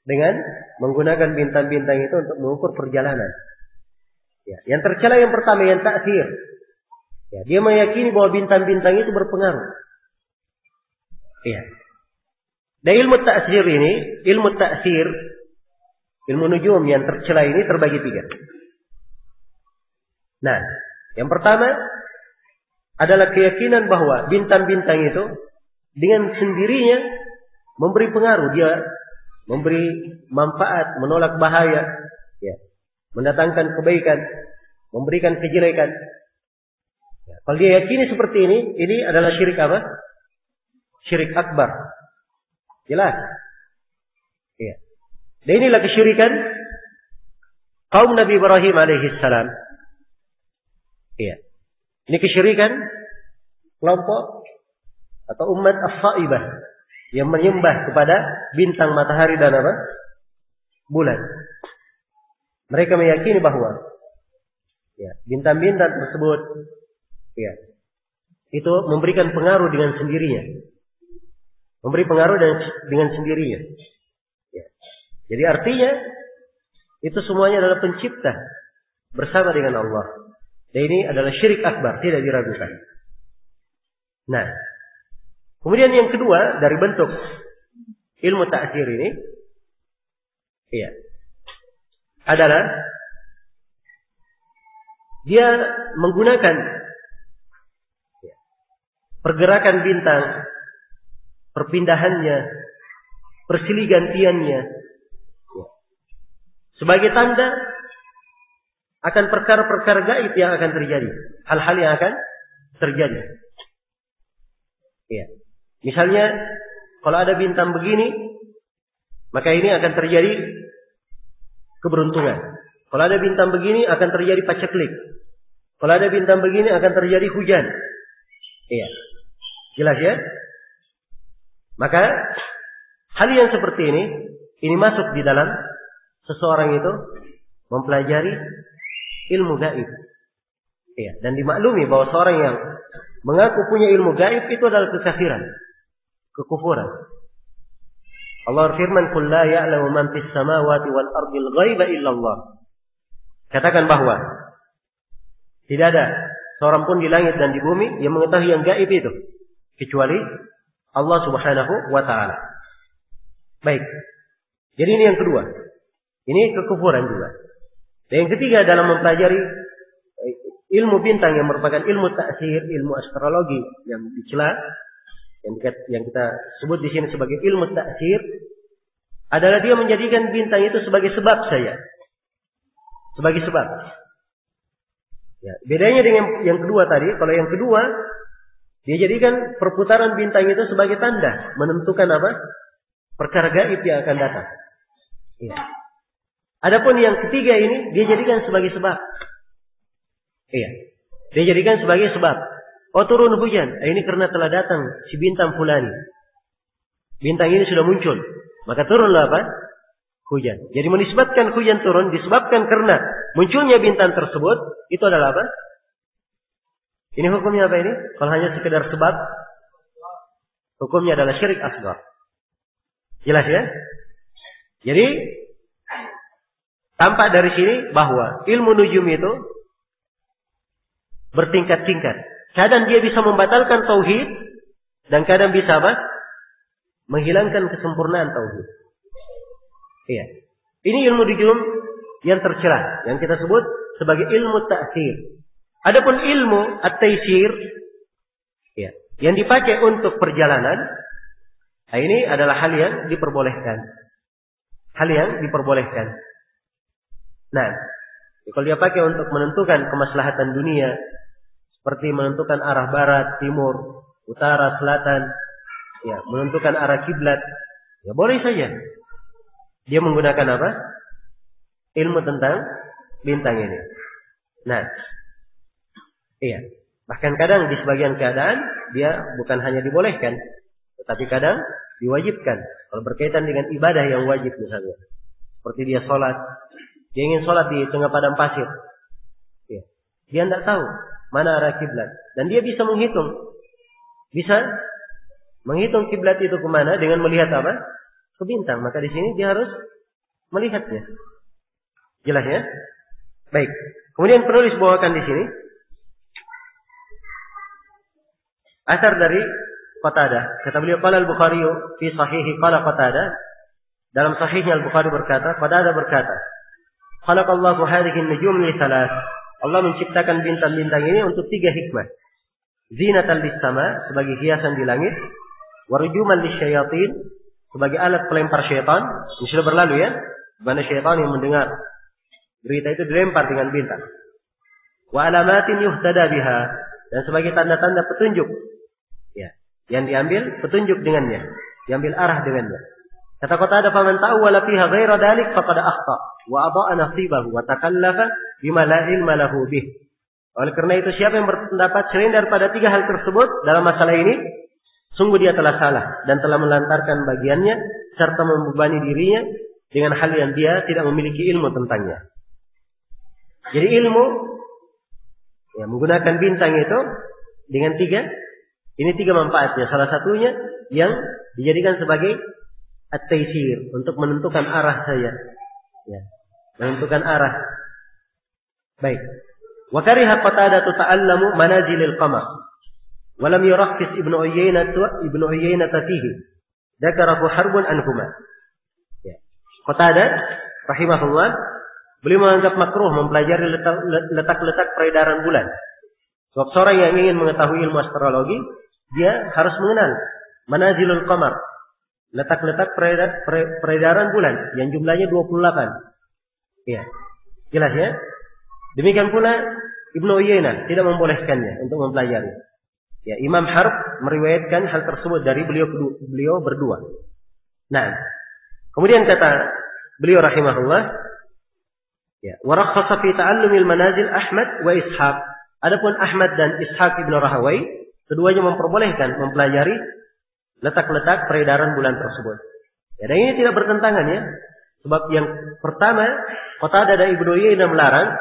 [SPEAKER 1] Dengan menggunakan bintang-bintang itu untuk mengukur perjalanan. Ya. Yang tercela yang pertama yang ta'sir. Ya, dia meyakini bahwa bintang-bintang itu berpengaruh. Iya. Dan ilmu ta'sir ini, ilmu nujum yang tercela ini terbagi tiga. Nah, yang pertama adalah keyakinan bahwa bintang-bintang itu dengan sendirinya memberi pengaruh, dia memberi manfaat, menolak bahaya, ya, mendatangkan kebaikan, memberikan kejelekan. Ya, kalau dia yakini seperti ini adalah syirik apa? Syirik akbar. Jelas. Ya. Dan inilah kesyirikan kaum Nabi Ibrahim alaihissalam. Iya. Ini kesyirikan kelompok atau umat as-saibah yang menyembah kepada bintang, matahari dan apa? Bulan. Mereka meyakini bahwa ya, bintang-bintang tersebut ya, itu memberikan pengaruh dengan sendirinya. Memberi pengaruh dengan sendirinya. Ya. Jadi artinya itu semuanya adalah pencipta bersama dengan Allah. Dan ini adalah syirik akbar, tidak diragukan. Nah, kemudian yang kedua dari bentuk ilmu ta'sir ini, iya, adalah dia menggunakan pergerakan bintang, perpindahannya, persilih gantiannya sebagai tanda akan perkara-perkara gaib yang akan terjadi, hal-hal yang akan terjadi. Ya. Misalnya, kalau ada bintang begini, maka ini akan terjadi keberuntungan. Kalau ada bintang begini, akan terjadi paceklik. Kalau ada bintang begini, akan terjadi hujan. Iya. Jelas ya? Maka, hal yang seperti ini masuk di dalam seseorang itu mempelajari ilmu gaib. Iya. Dan dimaklumi bahwa seorang yang mengaku punya ilmu gaib itu adalah kekafiran, kekufuran. Allah firman, "Qul la ya'lamu man fis samawati wal ardil ghaiba illa Allah." Katakan bahwa tidak ada seorang pun di langit dan di bumi yang mengetahui yang gaib itu kecuali Allah Subhanahu wa taala. Baik. Jadi ini yang kedua. Ini kekufuran juga. Dan yang ketiga dalam mempelajari ilmu bintang yang merupakan ilmu ta'sir, ilmu astrologi yang dicela, yang kita sebut di sini sebagai ilmu ta'sir, adalah dia menjadikan bintang itu sebagai sebab saja. Sebagai sebab. Ya, bedanya dengan yang kedua tadi, kalau yang kedua dia jadikan perputaran bintang itu sebagai tanda menentukan apa? Perkara gaib yang akan datang. Ya. Adapun yang ketiga ini dia jadikan sebagai sebab. Iya. Dia jadikan sebagai sebab. Oh, turun hujan. Ini karena telah datang si bintang fulani. Bintang ini sudah muncul. Maka turunlah apa? Hujan. Jadi menisbatkan hujan turun disebabkan karena munculnya bintang tersebut. Itu adalah apa? Ini hukumnya apa ini? Kalau hanya sekedar sebab, hukumnya adalah syirik asghar. Jelas ya? Jadi tampak dari sini bahwa ilmu nujum itu bertingkat-tingkat. Kadang dia bisa membatalkan tauhid dan kadang bisa apa? Menghilangkan kesempurnaan tauhid. Iya. Ini ilmu nujum yang tercela, yang kita sebut sebagai ilmu ta'sir. Adapun ilmu at-taysir, ya, yang dipakai untuk perjalanan, nah ini adalah hal yang diperbolehkan. Hal yang diperbolehkan. Nah, kalau dia pakai untuk menentukan kemaslahatan dunia, seperti menentukan arah barat, timur, utara, selatan, ya, menentukan arah kiblat, ya boleh saja. Dia menggunakan apa? Ilmu tentang bintang ini. Nah, iya. Bahkan kadang di sebagian keadaan dia bukan hanya dibolehkan, tetapi kadang diwajibkan. Kalau berkaitan dengan ibadah yang wajib misalnya, seperti dia sholat, dia ingin sholat di tengah padang pasir, ya. Dia tidak tahu mana arah kiblat, dan dia bisa menghitung kiblat itu kemana dengan melihat apa? Ke bintang. Maka di sini dia harus melihatnya. Jelas ya? Baik. Kemudian penulis bawakan di sini asar dari Qatadah. Kata beliau, qala al-Bukhari fi sahihi qala Qatadah. Dalam sahihnya Al-Bukhari berkata, Qatadah berkata, khalaqallahu hadhihi an-nujum li thalath. Allah menciptakan bintang-bintang ini untuk 3 hikmah. Zinatan lis-sama, sebagai hiasan di langit, warujuman lisyayatin, sebagai alat pelempar syaitan. Ini sudah berlalu ya, mana syaitan yang mendengar berita itu dilempar dengan bintang. Wa alamatin yuhtada biha, dan sebagai tanda-tanda petunjuk, ya, yang diambil petunjuk dengannya, diambil arah dengannya. Kata Qatadah, faman ta'awwala fiha ghaira dalik faqad akhta wa adha'a nasibahu wa takallafa bima la ilma lahu bih. Oleh karena itu, siapa yang berpendapat selain daripada 3 hal tersebut dalam masalah ini, sungguh dia telah salah dan telah melantarkan bagiannya serta membebani dirinya dengan hal yang dia tidak memiliki ilmu tentangnya. Jadi ilmu, ya, menggunakan bintang itu dengan 3. Ini 3 manfaatnya. Salah satunya yang dijadikan sebagai at-taysir, untuk menentukan arah saya. Ya, menentukan arah. Baik. Wa kariha Qatadah ta'allamu manazilil qamar. Wa lam yurakhis Ibnu Uyainah fihi. Dzakarahu harbun anhuma. Ya. Qatadah rahimahullah, beliau menganggap makruh mempelajari letak-letak peredaran bulan. Sebab seorang yang ingin mengetahui ilmu astrologi, dia harus mengenal manazilul qamar, letak-letak peredaran bulan yang jumlahnya 28. Ya. Jelas ya? Demikian pula Ibnu Uyainah tidak membolehkannya untuk mempelajari. Ya, Imam Harb meriwayatkan hal tersebut dari beliau berdua. Nah, kemudian kata beliau rahimahullah, ya, wa rakhasa fi ta'allumil manazil Ahmad wa Ishaq. Adapun Ahmad dan Ishaq ibn Rahawai, keduanya memperbolehkan mempelajari letak-letak peredaran bulan tersebut. Ya, dan ini tidak bertentangan ya. Sebab yang pertama, Qatadah dan Ibnu Uyainah melarang,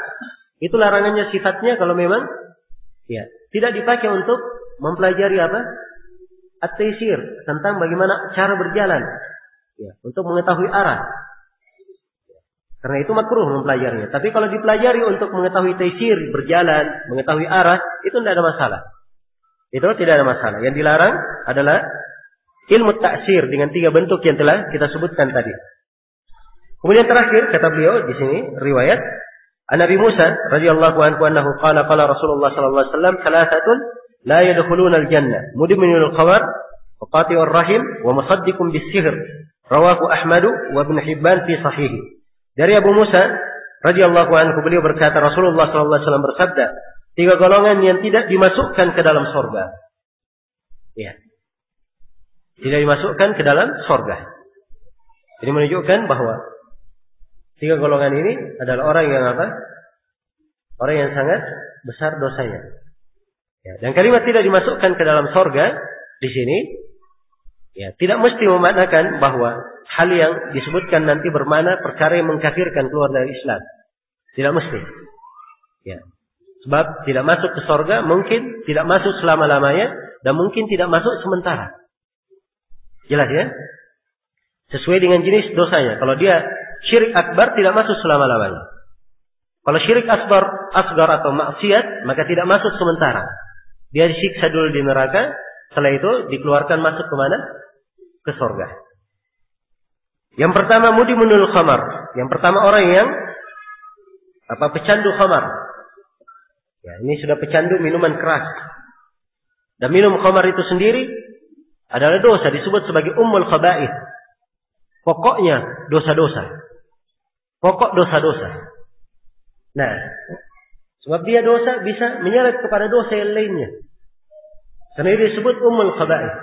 [SPEAKER 1] itu larangannya sifatnya kalau memang, ya, tidak dipakai untuk mempelajari apa? At-taysir, tentang bagaimana cara berjalan, ya, untuk mengetahui arah. Karena itu makruh mempelajarinya. Tapi kalau dipelajari untuk mengetahui taysir, berjalan, mengetahui arah, itu tidak ada masalah. Itu tidak ada masalah. Yang dilarang adalah ilmu ta'sir dengan 3 bentuk yang telah kita sebutkan tadi. Kemudian terakhir kata beliau di sini riwayat An Nabi Musa radhiyallahu anhu annahu qala Rasulullah sallallahu alaihi wasallam thalathatun la yadkhuluna al-jannah mudminul khamar wa qati'ur rahim wa musaddiqun bis-sihr rawahu Ahmad wa Ibnu Hibban fi sahihi. Dari Abu Musa radhiyallahu anhu beliau berkata Rasulullah sallallahu alaihi wasallam bersabda, 3 golongan yang tidak dimasukkan ke dalam surga. Ya. Tidak dimasukkan ke dalam surga. Ini menunjukkan bahwa 3 golongan ini adalah orang yang apa? Orang yang sangat besar dosanya. Ya, dan kalimat tidak dimasukkan ke dalam surga di sini, ya, tidak mesti memaknakan bahwa hal yang disebutkan nanti bermakna perkara yang mengkafirkan keluar dari Islam. Tidak mesti. Ya. Sebab tidak masuk ke surga mungkin tidak masuk selama-lamanya dan mungkin tidak masuk sementara. Jelas ya? Sesuai dengan jenis dosanya. Kalau dia syirik akbar tidak masuk selama-lamanya. Kalau syirik asgar atau maksiat maka tidak masuk sementara. Dia disiksa dulu di neraka, setelah itu dikeluarkan masuk ke mana? Ke surga. Yang pertama mudminul khamar. Yang pertama orang yang pecandu khamar. Ya, ini sudah pecandu minuman keras. Dan minum khamar itu sendiri adalah dosa, disebut sebagai ummul khaba'ith. Pokoknya dosa-dosa. Pokok dosa-dosa. Nah, sebab dia dosa bisa menyeret kepada dosa yang lainnya. Karena ini disebut ummul khaba'ith.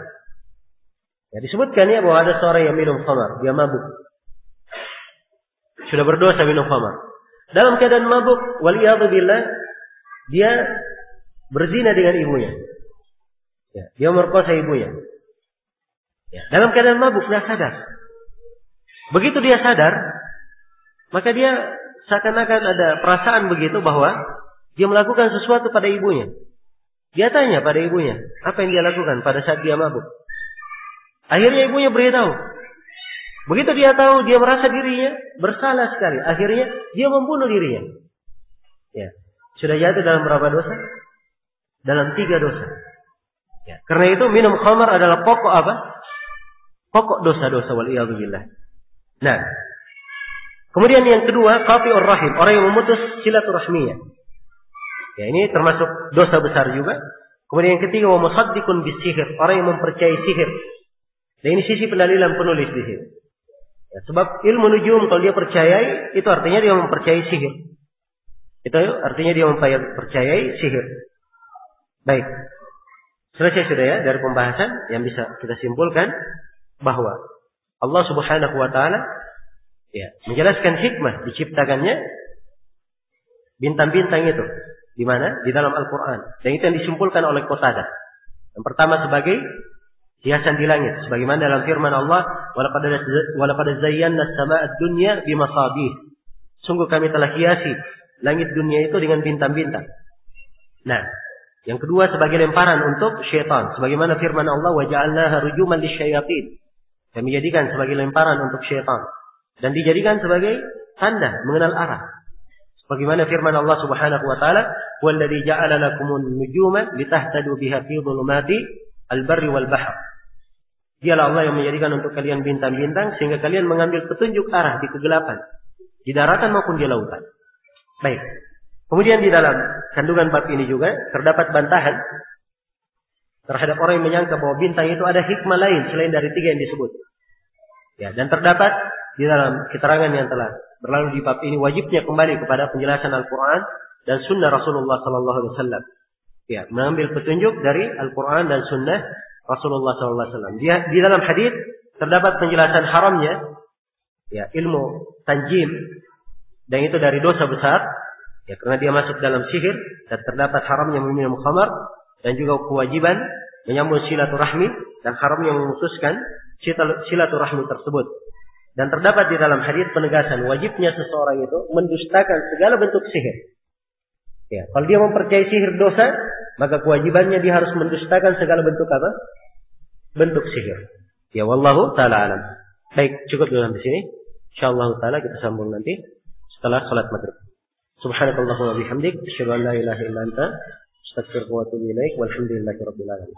[SPEAKER 1] Ya, disebutkan ya bahwa ada seorang yang minum khamar, dia mabuk. Sudah berdosa minum khamar. Dalam keadaan mabuk, waliyadzubillah, dia berzina dengan ibunya. Ya, dia merkosa ibunya. Ya, dalam keadaan mabuk, dia sadar. Begitu dia sadar, maka dia seakan-akan ada perasaan begitu bahwa dia melakukan sesuatu pada ibunya. Dia tanya pada ibunya, apa yang dia lakukan pada saat dia mabuk. Akhirnya ibunya beritahu. Begitu dia tahu, dia merasa dirinya bersalah sekali. Akhirnya dia membunuh dirinya. Ya, sudah jatuh dalam berapa dosa? Dalam 3 dosa. Ya, karena itu minum khamar adalah pokok apa? Pokok dosa-dosa waliyadzubillah. Nah, kemudian yang kedua, qati'ur rahim, orang yang memutus silaturahminya. Ya, ini termasuk dosa besar juga. Kemudian yang ketiga, wa musaddiqun bisihir, orang yang mempercayai sihir. Dan ini sisi pendalilan penulis di sini. Ya, sebab ilmu nujum kalau dia percayai, itu artinya dia mempercayai sihir. Itu artinya dia mempercayai sihir. Baik. Selesai sudah ya dari pembahasan yang bisa kita simpulkan bahwa Allah Subhanahu wa taala ya menjelaskan hikmah diciptakannya bintang-bintang itu. Di mana? Di dalam Al-Quran. Dan itu yang disimpulkan oleh Qatadah. Yang pertama sebagai hiasan di langit. Sebagaimana dalam firman Allah, وَلَقَدْ زَيَّنَّا السَّمَاءَ الدُّنْيَا بِمَصَابِيحِ. Sungguh kami telah hiasi langit dunia itu dengan bintang-bintang. Nah, yang kedua sebagai lemparan untuk syaitan. Sebagaimana firman Allah, وَجَعَلْنَاهَا رُجُومًا لِلشَّيَاطِينِ. Kami jadikan sebagai lemparan untuk syaitan. Dan dijadikan sebagai tanda mengenal arah. Bagaimana firman Allah Subhanahu wa taala, "Walladzi ja'ala lakumun nujuma litahtadu biha fi dhulumati al-barri wal bahr." Dialah Allah yang menjadikan untuk kalian bintang-bintang sehingga kalian mengambil petunjuk arah di kegelapan, di daratan maupun di lautan. Baik. Kemudian di dalam kandungan bab ini juga terdapat bantahan terhadap orang yang menyangka bahwa bintang itu ada hikmah lain selain dari 3 yang disebut. Ya, dan terdapat di dalam keterangan yang telah berlalu di bab ini wajibnya kembali kepada penjelasan Al-Quran dan Sunnah Rasulullah Sallallahu Alaihi Wasallam. Ya, mengambil petunjuk dari Al-Quran dan Sunnah Rasulullah Sallallahu Alaihi Wasallam. Di dalam hadis terdapat penjelasan haramnya, ya ilmu tanjim, dan itu dari dosa besar, ya karena dia masuk dalam sihir dan terdapat haramnya meminum khamar dan juga kewajiban menyambung silaturahmi dan haramnya memutuskan silaturahmi tersebut. Dan terdapat di dalam hadis penegasan wajibnya seseorang itu mendustakan segala bentuk sihir. Ya, kalau dia mempercayai sihir dosa, maka kewajibannya dia harus mendustakan segala bentuk apa? Bentuk sihir. Ya, wallahu taala alam. Baik, cukup dulu di sini. Insyaallah taala kita sambung nanti setelah salat maghrib. Subhanakallahumma wa bihamdik, asyhadu an la ilaha illa anta, astaghfiruka wa atubu ilaik. Walhamdulillahirabbil alamin.